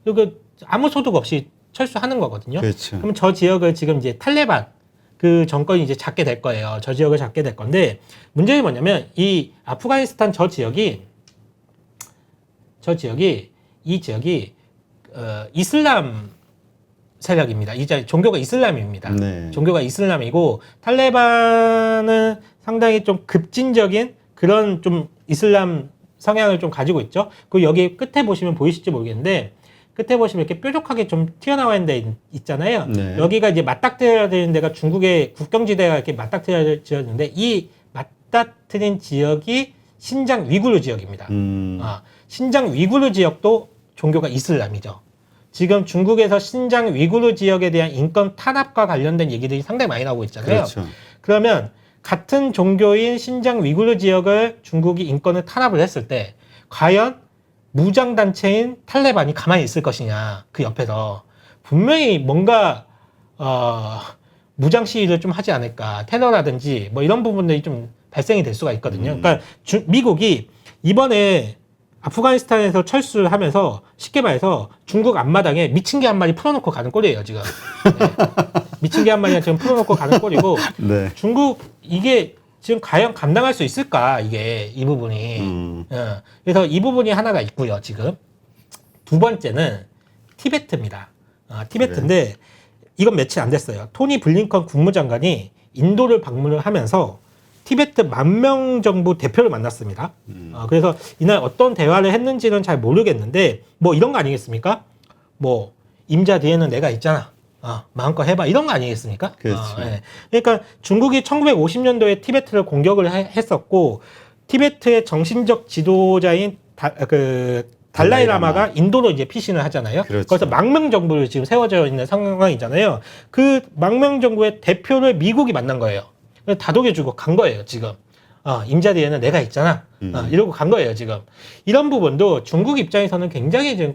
그 아무 소득 없이 철수하는 거거든요. 그렇죠. 그럼 저 지역을 지금 이제 탈레반 그 정권이 이제 잡게 될 거예요. 저 지역을 잡게 될 건데 문제는 뭐냐면 이 아프가니스탄 저 지역이 이 지역이 이슬람 세력입니다. 이 종교가 이슬람입니다. 네. 종교가 이슬람이고 탈레반은 상당히 좀 급진적인 그런 좀 이슬람 성향을 좀 가지고 있죠. 그리고 여기 끝에 보시면 보이실지 모르겠는데 끝에 보시면 이렇게 뾰족하게 좀 튀어나와 있는 데 있잖아요. 네. 여기가 이제 맞닥뜨려야 되는 데가 중국의 국경지대가 이렇게 맞닥뜨려지는데 이 맞닥뜨린 지역이 신장 위구르 지역입니다. 신장 위구르 지역도 종교가 이슬람이죠. 지금 중국에서 신장 위구르 지역에 대한 인권 탄압과 관련된 얘기들이 상당히 많이 나오고 있잖아요. 그렇죠. 그러면 같은 종교인 신장 위구르 지역을 중국이 인권을 탄압을 했을 때 과연 무장단체인 탈레반이 가만히 있을 것이냐, 그 옆에서. 분명히 뭔가, 무장 시위를 좀 하지 않을까. 테러라든지 뭐 이런 부분들이 좀 발생이 될 수가 있거든요. 그러니까 미국이 이번에 아프가니스탄에서 철수를 하면서 쉽게 말해서 중국 앞마당에 미친 개 한 마리 풀어놓고 가는 꼴이에요, 지금. 네. 미친 개 한 마리 지금 풀어놓고 가는 꼴이고, 네. 중국 이게 지금 과연 감당할 수 있을까, 이게, 이 부분이. 그래서 이 부분이 하나가 있고요, 지금. 두 번째는 티베트입니다. 티베트인데, 이건 며칠 안 됐어요. 토니 블링컨 국무장관이 인도를 방문을 하면서 티베트 10,000명 정도 대표를 만났습니다. 그래서 이날 어떤 대화를 했는지는 잘 모르겠는데, 뭐 이런 거 아니겠습니까? 뭐, 임자 뒤에는 내가 있잖아. 마음껏 해봐. 이런 거 아니겠습니까? 그렇죠. 예. 그러니까 중국이 1950년도에 티베트를 공격을 했었고, 티베트의 정신적 지도자인 달라이 라마가 인도로 이제 피신을 하잖아요. 그렇죠. 그래서 망명 정부를 지금 세워져 있는 상황이잖아요. 그 망명 정부의 대표를 미국이 만난 거예요. 다독여주고 간 거예요, 지금. 임자 뒤에는 내가 있잖아. 이러고 간 거예요, 지금. 이런 부분도 중국 입장에서는 굉장히 지금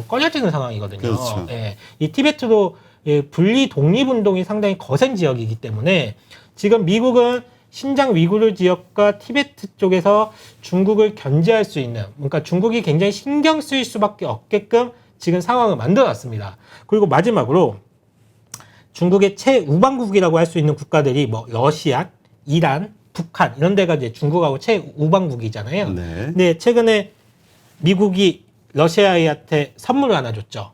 꺼려지는 상황이거든요. 그렇죠. 예. 이 티베트도 분리 독립운동이 상당히 거센 지역이기 때문에 지금 미국은 신장 위구르 지역과 티베트 쪽에서 중국을 견제할 수 있는, 그러니까 중국이 굉장히 신경 쓰일 수밖에 없게끔 지금 상황을 만들어놨습니다. 그리고 마지막으로 중국의 최우방국이라고 할 수 있는 국가들이 뭐 러시아, 이란, 북한 이런 데가 이제 중국하고 최우방국이잖아요. 네. 근데 최근에 미국이 러시아한테 선물을 하나 줬죠.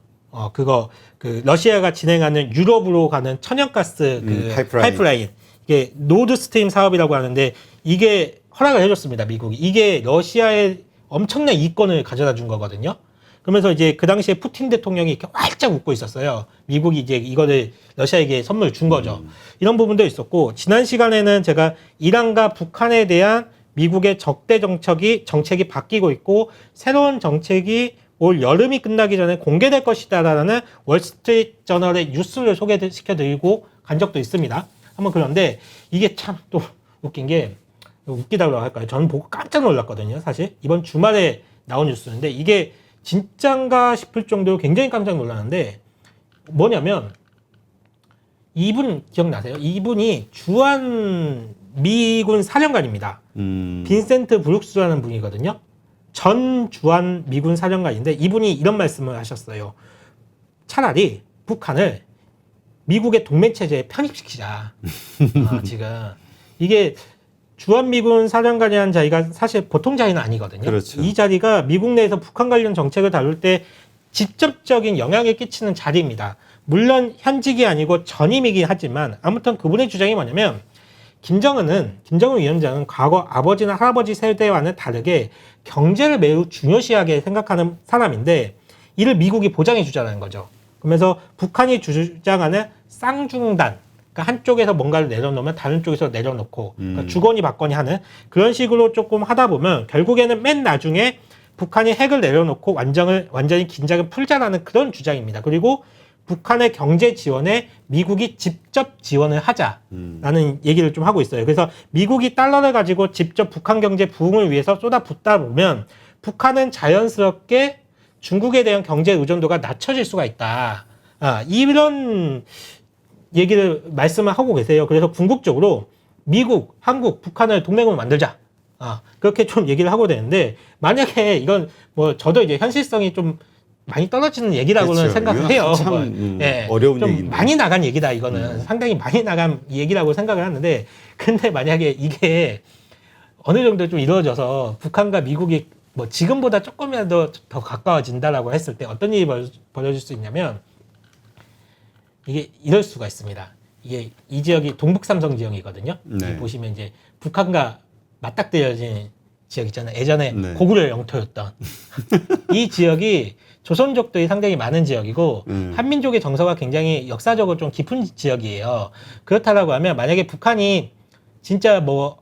러시아가 진행하는 유럽으로 가는 천연가스 파이프라인. 이게 노드스트림 사업이라고 하는데 이게 허락을 해줬습니다, 미국이. 이게 러시아의 엄청난 이권을 가져다 준 거거든요. 그러면서 이제 그 당시에 푸틴 대통령이 이렇게 활짝 웃고 있었어요. 미국이 이제 이거를 러시아에게 선물을 준 거죠. 이런 부분도 있었고, 지난 시간에는 제가 이란과 북한에 대한 미국의 적대 정책이 바뀌고 있고, 새로운 정책이 올 여름이 끝나기 전에 공개될 것이다라는 월스트리트 저널의 뉴스를 소개시켜드리고 간 적도 있습니다. 한번 그런데 이게 참 또 웃긴 게, 웃기다고 할까요? 저는 보고 깜짝 놀랐거든요, 사실. 이번 주말에 나온 뉴스인데 이게 진짠가 싶을 정도로 굉장히 깜짝 놀랐는데 뭐냐면, 이분 기억나세요? 이분이 주한 미군 사령관입니다. 빈센트 브룩스라는 분이거든요. 전 주한 미군 사령관인데 이분이 이런 말씀을 하셨어요. 차라리 북한을 미국의 동맹체제에 편입시키자. 지금 이게 주한미군 사령관이라는 자리가 사실 보통 자리는 아니거든요. 그렇죠. 이 자리가 미국 내에서 북한 관련 정책을 다룰 때 직접적인 영향을 끼치는 자리입니다. 물론 현직이 아니고 전임이긴 하지만 아무튼 그분의 주장이 뭐냐면, 김정은 위원장은 과거 아버지나 할아버지 세대와는 다르게 경제를 매우 중요시하게 생각하는 사람인데 이를 미국이 보장해 주자는 거죠. 그러면서 북한이 주장하는 쌍중단, 그러니까 한쪽에서 뭔가를 내려놓으면 다른 쪽에서 내려놓고, 그러니까 주거니 받거니 하는 그런 식으로 조금 하다 보면 결국에는 맨 나중에 북한이 핵을 내려놓고 완전히 긴장을 풀자라는 그런 주장입니다. 그리고 북한의 경제 지원에 미국이 직접 지원을 하자라는 얘기를 좀 하고 있어요. 그래서 미국이 달러를 가지고 직접 북한 경제 부흥을 위해서 쏟아붓다 보면 북한은 자연스럽게 중국에 대한 경제 의존도가 낮춰질 수가 있다. 이런 얘기를 말씀을 하고 계세요. 그래서 궁극적으로 미국, 한국, 북한을 동맹으로 만들자. 그렇게 좀 얘기를 하고 되는데, 만약에 이건 뭐 저도 이제 현실성이 좀 많이 떨어지는 얘기라고는 그렇죠. 생각을 해요. 참 어려운 좀 얘기인데. 많이 나간 얘기다, 이거는. 상당히 많이 나간 얘기라고 생각을 하는데, 근데 만약에 이게 어느 정도 좀 이루어져서 북한과 미국이 뭐 지금보다 조금이라도 더 가까워진다라고 했을 때 어떤 일이 벌어질 수 있냐면, 이게 이럴 수가 있습니다. 이게 이 지역이 동북삼성 지역이거든요. 네. 보시면 이제 북한과 맞닥뜨려진 지역 있잖아요. 예전에 네. 고구려 영토였던 이 지역이 조선족들이 상당히 많은 지역이고 한민족의 정서가 굉장히 역사적으로 좀 깊은 지역이에요. 그렇다라고 하면 만약에 북한이 진짜 뭐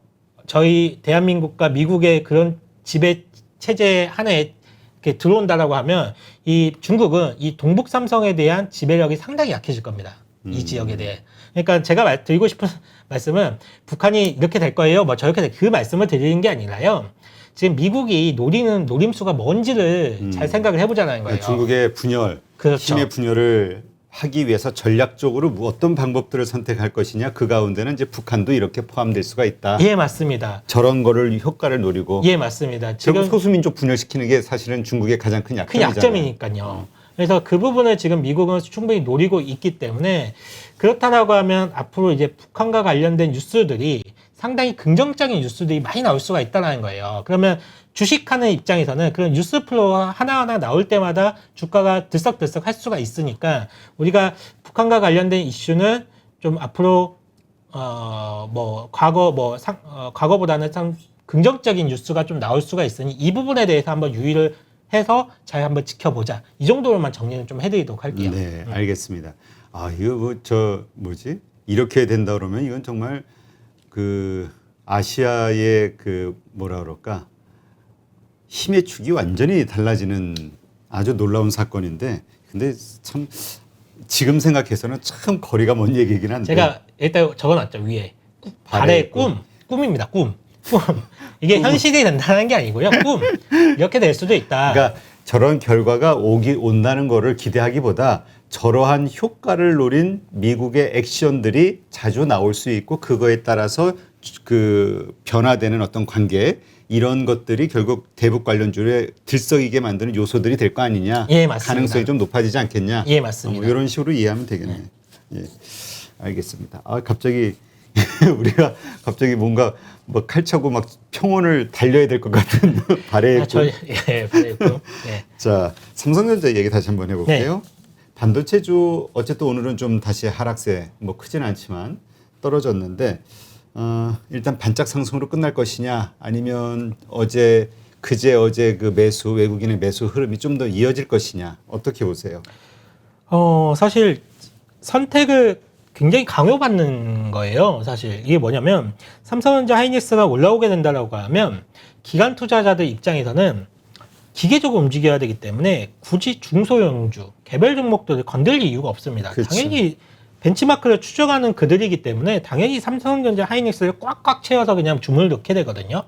저희 대한민국과 미국의 그런 지배 체제 하나에 이렇게 들어온다라고 하면 이 중국은 이 동북 삼성에 대한 지배력이 상당히 약해질 겁니다. 이 지역에 대해. 그러니까 제가 드리고 싶은 말씀은 북한이 이렇게 될 거예요, 뭐 저렇게 그 말씀을 드리는 게 아니라요. 지금 미국이 노리는 노림수가 뭔지를 잘 생각을 해보자는 거예요. 중국의 분열, 그렇죠. 힘의 분열을 하기 위해서 전략적으로 어떤 방법들을 선택할 것이냐 그 가운데는 이제 북한도 이렇게 포함될 수가 있다. 예, 맞습니다. 저런 거를 효과를 노리고 예, 맞습니다. 결국 지금 소수민족 분열시키는 게 사실은 중국의 가장 큰 큰 약점이잖아요. 약점이니까요. 그래서 그 부분을 지금 미국은 충분히 노리고 있기 때문에 그렇다라고 하면 앞으로 이제 북한과 관련된 뉴스들이 상당히 긍정적인 뉴스들이 많이 나올 수가 있다는 거예요. 그러면 주식하는 입장에서는 그런 뉴스 플로우가 하나하나 나올 때마다 주가가 들썩들썩 할 수가 있으니까 우리가 북한과 관련된 이슈는 좀 앞으로 과거보다는 참 긍정적인 뉴스가 좀 나올 수가 있으니 이 부분에 대해서 한번 유의를 해서 잘 한번 지켜보자. 이 정도로만 정리는 좀 해드리도록 할게요. 네, 알겠습니다. 아, 이거 이렇게 된다 그러면 이건 정말 그 아시아의 그 뭐라 그럴까 힘의 축이 완전히 달라지는 아주 놀라운 사건인데, 근데 참 지금 생각해서는 참 거리가 먼 얘기긴 한데. 제가 일단 적어놨죠 위에 발의 발의 꿈입니다. 꿈. 이게 현실이 된다는 게 아니고요. 꿈 이렇게 될 수도 있다. 그러니까 저런 결과가 온다는 거를 기대하기보다 저러한 효과를 노린 미국의 액션들이 자주 나올 수 있고 그거에 따라서 그 변화되는 어떤 관계 이런 것들이 결국 대북 관련주에 들썩이게 만드는 요소들이 될 거 아니냐. 예, 맞습니다. 가능성이 좀 높아지지 않겠냐. 예, 맞습니다. 이런 식으로 이해하면 되겠네. 예, 알겠습니다. 아, 갑자기 우리가 갑자기 뭔가 뭐 칼차고 막 평원을 달려야 될 것 같은 발의 발의 꿈. 예. 자, 삼성전자 얘기 다시 한번 해볼게요. 반도체주 어쨌든 오늘은 좀 다시 하락세 뭐 크진 않지만 떨어졌는데 일단 반짝 상승으로 끝날 것이냐 아니면 어제 그 매수 외국인의 매수 흐름이 좀 더 이어질 것이냐 어떻게 보세요? 사실 선택을 굉장히 강요받는 거예요. 사실 이게 뭐냐면 삼성전자 하이닉스가 올라오게 된다라고 하면 기관 투자자들 입장에서는 기계적으로 움직여야 되기 때문에 굳이 중소형주 개별 종목들을 건들 이유가 없습니다. 그치. 당연히 벤치마크를 추적하는 그들이기 때문에 당연히 삼성전자 하이닉스를 꽉꽉 채워서 그냥 주문을 넣게 되거든요.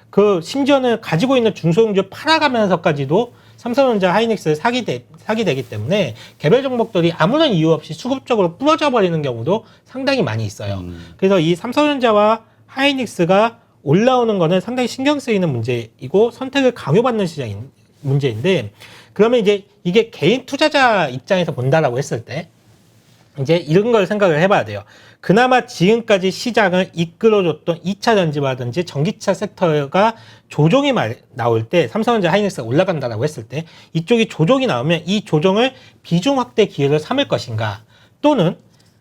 그 심지어는 가지고 있는 중소형주 팔아가면서까지도 삼성전자 하이닉스를 사게 되기 때문에 개별 종목들이 아무런 이유 없이 수급적으로 부러져 버리는 경우도 상당히 많이 있어요. 그래서 이 삼성전자와 하이닉스가 올라오는 거는 상당히 신경 쓰이는 문제이고 선택을 강요받는 시장인 문제인데, 그러면 이제 이게 개인 투자자 입장에서 본다라고 했을 때 이제 이런 걸 생각을 해봐야 돼요. 그나마 지금까지 시장을 이끌어줬던 2차 전지라든지 전기차 섹터가 조정이 나올 때 삼성전자 하이닉스가 올라간다라고 했을 때 이쪽이 조정이 나오면 이 조정을 비중 확대 기회를 삼을 것인가, 또는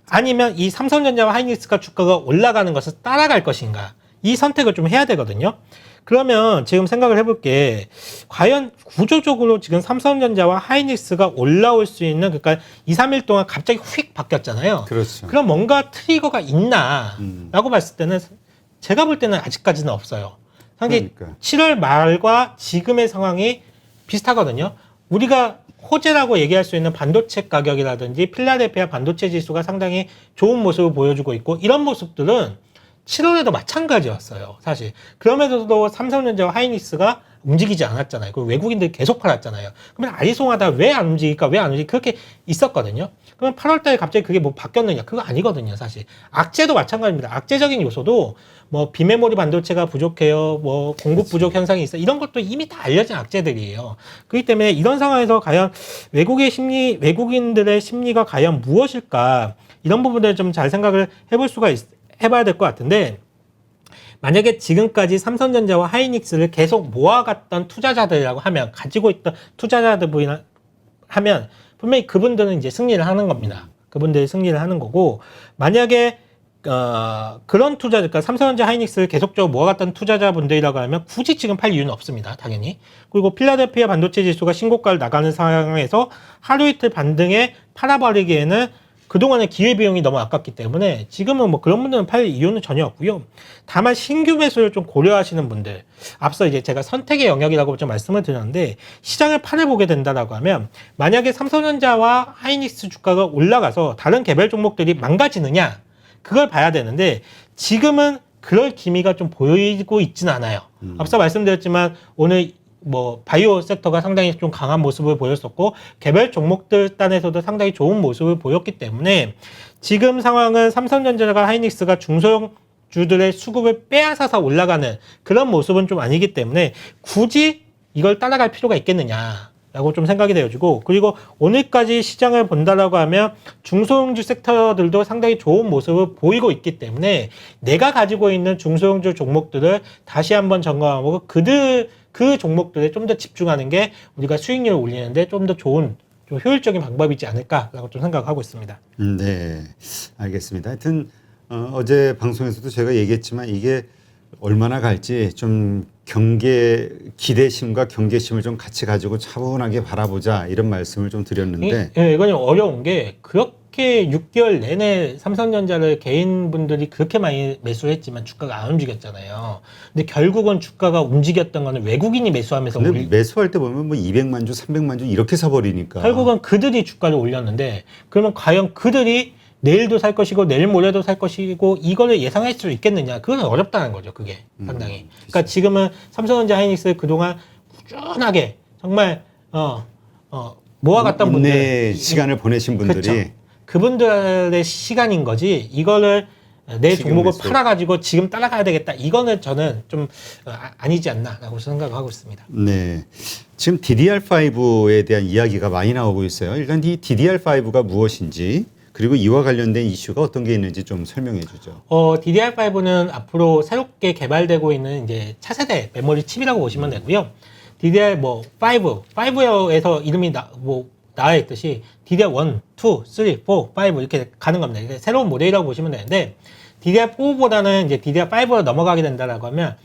아니면 이 삼성전자와 하이닉스가 주가가 올라가는 것을 따라갈 것인가, 이 선택을 좀 해야 되거든요. 그러면 지금 생각을 해볼게. 과연 구조적으로 지금 삼성전자와 하이닉스가 올라올 수 있는, 그러니까 2, 3일 동안 갑자기 휙 바뀌었잖아요. 그렇죠. 그럼 뭔가 트리거가 있나 라고 봤을 때는 제가 볼 때는 아직까지는 없어요. 상당히 그러니까. 7월 말과 지금의 상황이 비슷하거든요. 우리가 호재라고 얘기할 수 있는 반도체 가격이라든지 필라델피아 반도체 지수가 상당히 좋은 모습을 보여주고 있고, 이런 모습들은 7월에도 마찬가지였어요, 사실. 그럼에도 삼성전자와 하이닉스가 움직이지 않았잖아요. 그리고 외국인들이 계속 팔았잖아요. 그러면 아리송하다 왜 안 움직일까? 왜 안 움직일까? 그렇게 있었거든요. 그러면 8월달에 갑자기 그게 뭐 바뀌었느냐? 그거 아니거든요, 사실. 악재도 마찬가지입니다. 악재적인 요소도 뭐 비메모리 반도체가 부족해요, 뭐 공급 부족 현상이 있어, 이런 것도 이미 다 알려진 악재들이에요. 그렇기 때문에 이런 상황에서 과연 외국인들의 심리가 과연 무엇일까? 이런 부분들을 좀 잘 생각을 해봐야 될 것 같은데, 만약에 지금까지 삼성전자와 하이닉스를 계속 모아갔던 투자자들이라고 하면, 가지고 있던 투자자들이나 하면 분명히 그분들은 이제 승리를 하는 겁니다. 그분들이 승리를 하는 거고, 만약에 그런 투자자, 그러니까 삼성전자 하이닉스를 계속적으로 모아갔던 투자자분들이라고 하면 굳이 지금 팔 이유는 없습니다, 당연히. 그리고 필라델피아 반도체 지수가 신고가를 나가는 상황에서 하루 이틀 반등에 팔아버리기에는 그동안의 기회비용이 너무 아깝기 때문에 지금은 뭐 그런 분들은 팔 이유는 전혀 없고요. 다만 신규 매수를 좀 고려하시는 분들, 앞서 이제 제가 선택의 영역이라고 좀 말씀을 드렸는데, 시장을 팔아보게 된다라고 하면 만약에 삼성전자와 하이닉스 주가가 올라가서 다른 개별 종목들이 망가지느냐, 그걸 봐야 되는데, 지금은 그럴 기미가 좀 보이고 있진 않아요. 앞서 말씀드렸지만 오늘 뭐 바이오 섹터가 상당히 좀 강한 모습을 보였었고 개별 종목들 단에서도 상당히 좋은 모습을 보였기 때문에 지금 상황은 삼성전자가 하이닉스가 중소형 주들의 수급을 빼앗아서 올라가는 그런 모습은 좀 아니기 때문에 굳이 이걸 따라갈 필요가 있겠느냐라고 좀 생각이 되어지고, 그리고 오늘까지 시장을 본다라고 하면 중소형주 섹터들도 상당히 좋은 모습을 보이고 있기 때문에 내가 가지고 있는 중소형주 종목들을 다시 한번 점검하고 그 종목들에 좀 더 집중하는 게 우리가 수익률을 올리는데 좀 더 좋은, 좀 효율적인 방법이지 않을까라고 좀 생각하고 있습니다. 네, 알겠습니다. 하여튼 어제 방송에서도 제가 얘기했지만 이게 얼마나 갈지 좀 기대심과 경계심을 좀 같이 가지고 차분하게 바라보자 이런 말씀을 좀 드렸는데 이건 어려운 게 그렇게 6개월 내내 삼성전자를 개인분들이 그렇게 많이 매수를 했지만 주가가 안 움직였잖아요. 근데 결국은 주가가 움직였던 거는 외국인이 매수하면서 근데 매수할 때 보면 뭐 200만 주, 300만 주 이렇게 사버리니까 결국은 그들이 주가를 올렸는데, 그러면 과연 그들이 내일도 살 것이고 내일 모레도 살 것이고 이거를 예상할 수 있겠느냐? 그건 어렵다는 거죠. 그게 상당히. 그러니까 지금은 삼성전자 하이닉스 그동안 꾸준하게 정말 모아갔던 분들, 인내 시간을 보내신 분들이 그렇죠. 그분들의 시간인 거지. 이거를 내 지금 종목을 매수. 팔아가지고 지금 따라가야 되겠다. 이거는 저는 좀 아니지 않나라고 생각하고 있습니다. 네. 지금 DDR5에 대한 이야기가 많이 나오고 있어요. 일단 이 DDR5가 무엇인지, 그리고 이와 관련된 이슈가 어떤 게 있는지 좀 설명해 주죠. DDR5는 앞으로 새롭게 개발되고 있는 이제 차세대 메모리 칩이라고 보시면 되고요. DDR 5에서 이름이 나와 있듯이 DDR1, 2, 3, 4, 5 이렇게 가는 겁니다. 이게 새로운 모델이라고 보시면 되는데, DDR4보다는 이제 DDR5로 넘어가게 된다라고 하면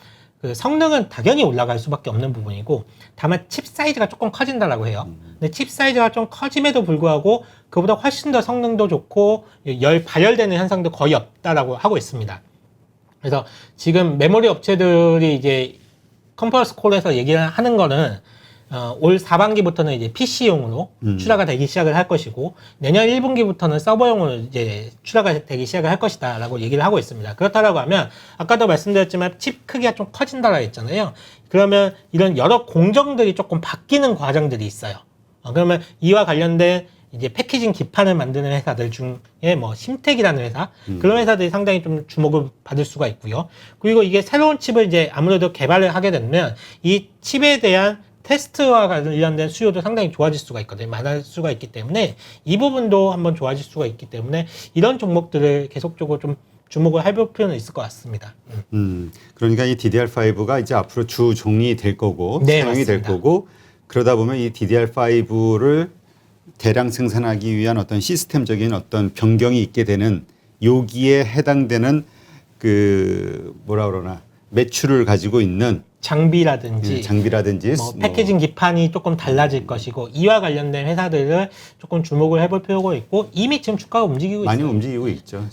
그 성능은 당연히 올라갈 수밖에 없는 부분이고, 다만 칩 사이즈가 조금 커진다라고 해요. 근데 칩 사이즈가 좀 커짐에도 불구하고 그보다 훨씬 더 성능도 좋고 발열되는 현상도 거의 없다라고 하고 있습니다. 그래서 지금 메모리 업체들이 이제 컨퍼런스 콜에서 얘기를 하는 거는 올 4반기부터는 이제 PC용으로 출하가 되기 시작을 할 것이고, 내년 1분기부터는 서버용으로 이제 출하가 되기 시작을 할 것이다라고 얘기를 하고 있습니다. 그렇다라고 하면 아까도 말씀드렸지만 칩 크기가 좀 커진다라고 했잖아요. 그러면 이런 여러 공정들이 조금 바뀌는 과정들이 있어요. 그러면 이와 관련된 이제 패키징 기판을 만드는 회사들 중에 뭐 심텍이라는 회사, 그런 회사들이 상당히 좀 주목을 받을 수가 있고요. 그리고 이게 새로운 칩을 이제 아무래도 개발을 하게 되면 이 칩에 대한 테스트와 관련된 수요도 상당히 좋아질 수가 있거든요. 많을 수가 있기 때문에 이 부분도 한번 좋아질 수가 있기 때문에 이런 종목들을 계속적으로 좀 주목을 해볼 필요는 있을 것 같습니다. 그러니까 이 DDR5가 이제 앞으로 주 종이 될 거고 네, 사용이 될 맞습니다. 거고, 그러다 보면 이 DDR5를 대량 생산하기 위한 어떤 시스템적인 어떤 변경이 있게 되는, 여기에 해당되는 그 뭐라 그러나 매출을 가지고 있는 장비라든지 장비라든지 뭐 패키징 기판이 조금 달라질 것이고, 이와 관련된 회사들을 조금 주목을 해볼 필요가 있고, 이미 지금 주가가 움직이고 많이 있어요. 움직이고 있죠.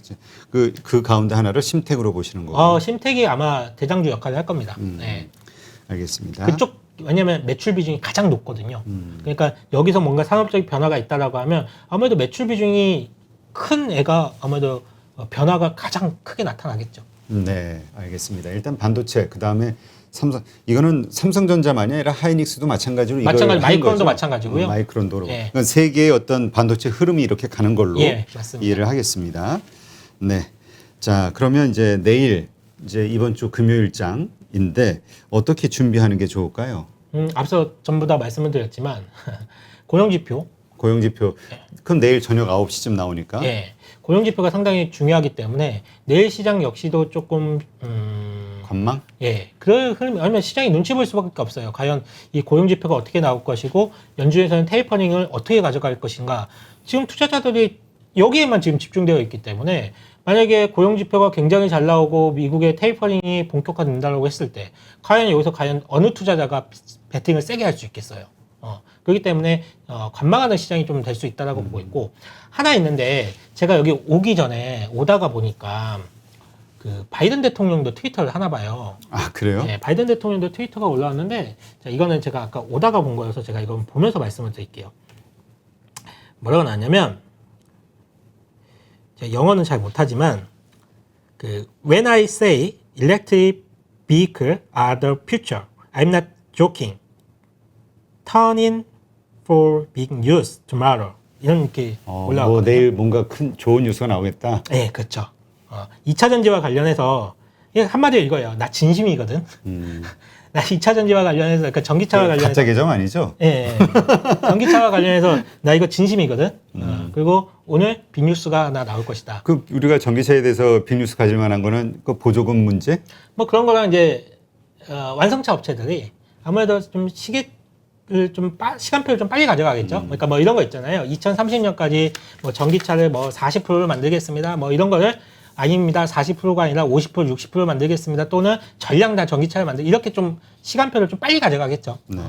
그 가운데 하나를 심텍으로 보시는 거고. 심텍이 아마 대장주 역할을 할 겁니다. 네. 알겠습니다. 그쪽, 왜냐면 매출 비중이 가장 높거든요. 그러니까 여기서 뭔가 산업적인 변화가 있다라고 하면 아무래도 매출 비중이 큰 애가 아무래도 변화가 가장 크게 나타나겠죠. 네, 알겠습니다. 일단 반도체, 그 다음에 이거는 삼성전자만이 아니라 하이닉스도 마찬가지로 이걸 마찬가지, 하는 마이크론도 거죠. 마찬가지고요. 마이크론도. 예. 그러니까 세 개의 어떤 반도체 흐름이 이렇게 가는 걸로 예, 맞습니다. 이해를 하겠습니다. 네, 자 그러면 이제 내일 이제 이번 주 금요일장인데 어떻게 준비하는 게 좋을까요? 앞서 전부 다 말씀을 드렸지만 고용지표, 고용지표. 그럼 내일 저녁 9시쯤 나오니까. 예, 고용지표가 상당히 중요하기 때문에 내일 시장 역시도 조금 관망? 예, 그럴 흐름이, 아니면 시장이 눈치 볼 수밖에 없어요. 과연 이 고용지표가 어떻게 나올 것이고, 연준에서는 테이퍼링을 어떻게 가져갈 것인가. 지금 투자자들이 여기에만 지금 집중되어 있기 때문에, 만약에 고용지표가 굉장히 잘 나오고 미국의 테이퍼링이 본격화된다고 했을 때, 과연 어느 투자자가 베팅을 세게 할 수 있겠어요. 그렇기 때문에 관망하는 시장이 좀 될 수 있다라고 보고 있고, 하나 있는데 제가 여기 오기 전에 오다가 보니까 그 바이든 대통령도 트위터를 하나 봐요. 아 그래요? 네, 바이든 대통령도 트위터가 올라왔는데, 자, 이거는 제가 아까 오다가 본 거여서 제가 이건 보면서 말씀을 드릴게요. 뭐라고 나왔냐면, 제가 영어는 잘 못하지만 그 When I say electric vehicle are the future. I'm not joking. Turning for being used tomorrow. 이런 게 뭐 올라왔거든요. 내일 뭔가 큰 좋은 뉴스가 나오겠다. 네, 그렇죠. 2차 전지와 관련해서 이게 한마디로 이거예요. 나 진심이거든. 나 2차 전지와 관련해서, 그러니까 전기차와 관련해서. 가짜 계정 아니죠? 예, 예. 전기차와 관련해서 나 이거 진심이거든. 그리고 오늘 빅뉴스가 하나 나올 것이다. 그 우리가 전기차에 대해서 빅뉴스 가질 만한 거는 그 보조금 문제? 뭐 그런 거랑 이제 완성차 업체들이 아무래도 좀 시간표를 좀 빨리 가져가겠죠. 그러니까 뭐 이런 거 있잖아요. 2030년까지 뭐 전기차를 뭐 40%를 만들겠습니다. 뭐 이런 거를 아닙니다. 40%가 아니라 50%, 60% 만들겠습니다. 또는 전량 전기차를 이렇게 좀 시간표를 좀 빨리 가져가겠죠. 네.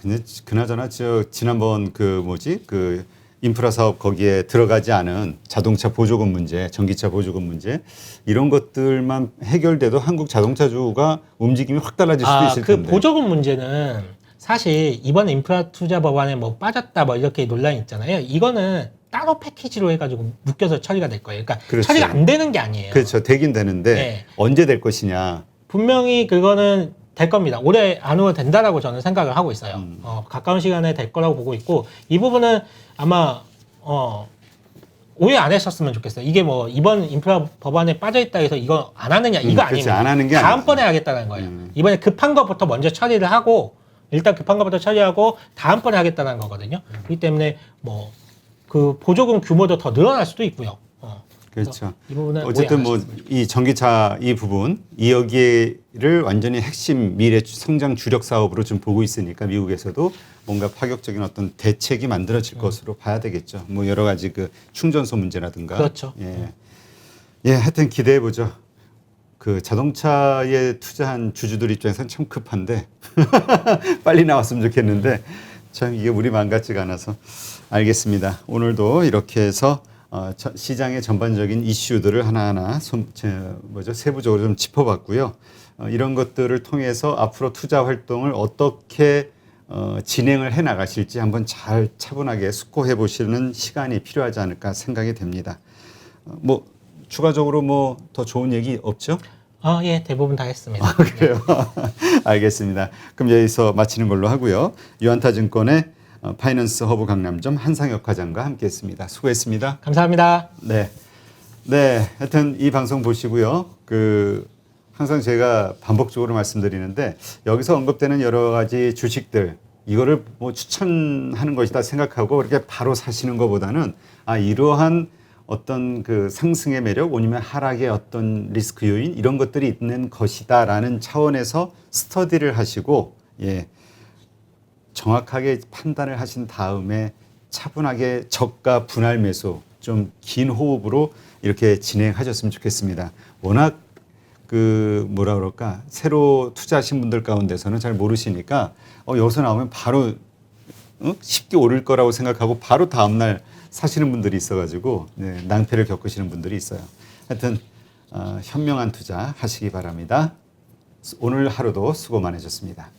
근데 그나저나 지난번 그 인프라 사업 거기에 들어가지 않은 자동차 보조금 문제, 전기차 보조금 문제 이런 것들만 해결돼도 한국 자동차주가 움직임이 확 달라질 수도 있을 그 텐데. 보조금 문제는 사실 이번 인프라 투자 법안에 뭐 빠졌다 뭐 이렇게 논란이 있잖아요. 이거는 따로 패키지로 해가지고 묶여서 처리가 될 거예요. 그러니까 그렇죠. 처리가 안 되는 게 아니에요. 그렇죠. 되긴 되는데 네. 언제 될 것이냐. 분명히 그거는 될 겁니다. 올해 안으로 된다라고 저는 생각을 하고 있어요. 가까운 시간에 될 거라고 보고 있고 이 부분은 아마 오해 안 하셨으면 좋겠어요. 이게 뭐 이번 인프라 법안에 빠져 있다 해서 이거 안 하느냐 이거 그렇지. 아닙니다. 안 하는 게 다음번에 하겠다는 거예요. 이번에 급한 것부터 먼저 처리를 하고 일단 급한 것부터 처리하고 다음번에 하겠다는 거거든요. 그렇기 때문에 뭐 그 보조금 규모도 더 늘어날 수도 있고요. 그렇죠. 이 부분은 어쨌든 뭐 이 전기차 이 부분 이 여기를 완전히 핵심 미래 성장 주력 사업으로 좀 보고 있으니까 미국에서도 뭔가 파격적인 어떤 대책이 만들어질 것으로 봐야 되겠죠. 뭐 여러 가지 그 충전소 문제라든가. 그렇죠. 예, 하여튼 기대해 보죠. 그 자동차에 투자한 주주들 입장에서는 참 급한데 빨리 나왔으면 좋겠는데 참 이게 우리 맘 같지가 않아서 알겠습니다. 오늘도 이렇게 해서 시장의 전반적인 이슈들을 하나하나 세부적으로 좀 짚어봤고요. 이런 것들을 통해서 앞으로 투자 활동을 어떻게 진행을 해 나가실지 한번 잘 차분하게 숙고해 보시는 시간이 필요하지 않을까 생각이 됩니다. 뭐 추가적으로 뭐 더 좋은 얘기 없죠? 예, 대부분 다 했습니다. 그래요. 알겠습니다. 그럼 여기서 마치는 걸로 하고요. 유한타증권의 파이낸스 허브 강남점 한상혁 과장과 함께했습니다. 수고했습니다. 감사합니다. 네, 하여튼 이 방송 보시고요. 항상 제가 반복적으로 말씀드리는데 여기서 언급되는 여러 가지 주식들 이거를 뭐 추천하는 것이다 생각하고 이렇게 바로 사시는 것보다는 이러한 어떤 그 상승의 매력 아니면 하락의 어떤 리스크 요인 이런 것들이 있는 것이다라는 차원에서 스터디를 하시고 정확하게 판단을 하신 다음에 차분하게 저가 분할 매수 좀 긴 호흡으로 이렇게 진행하셨으면 좋겠습니다. 워낙 새로 투자하신 분들 가운데서는 잘 모르시니까 여기서 나오면 바로 쉽게 오를 거라고 생각하고 바로 다음날 사시는 분들이 있어가지고 낭패를 겪으시는 분들이 있어요. 하여튼 현명한 투자 하시기 바랍니다. 오늘 하루도 수고 많으셨습니다.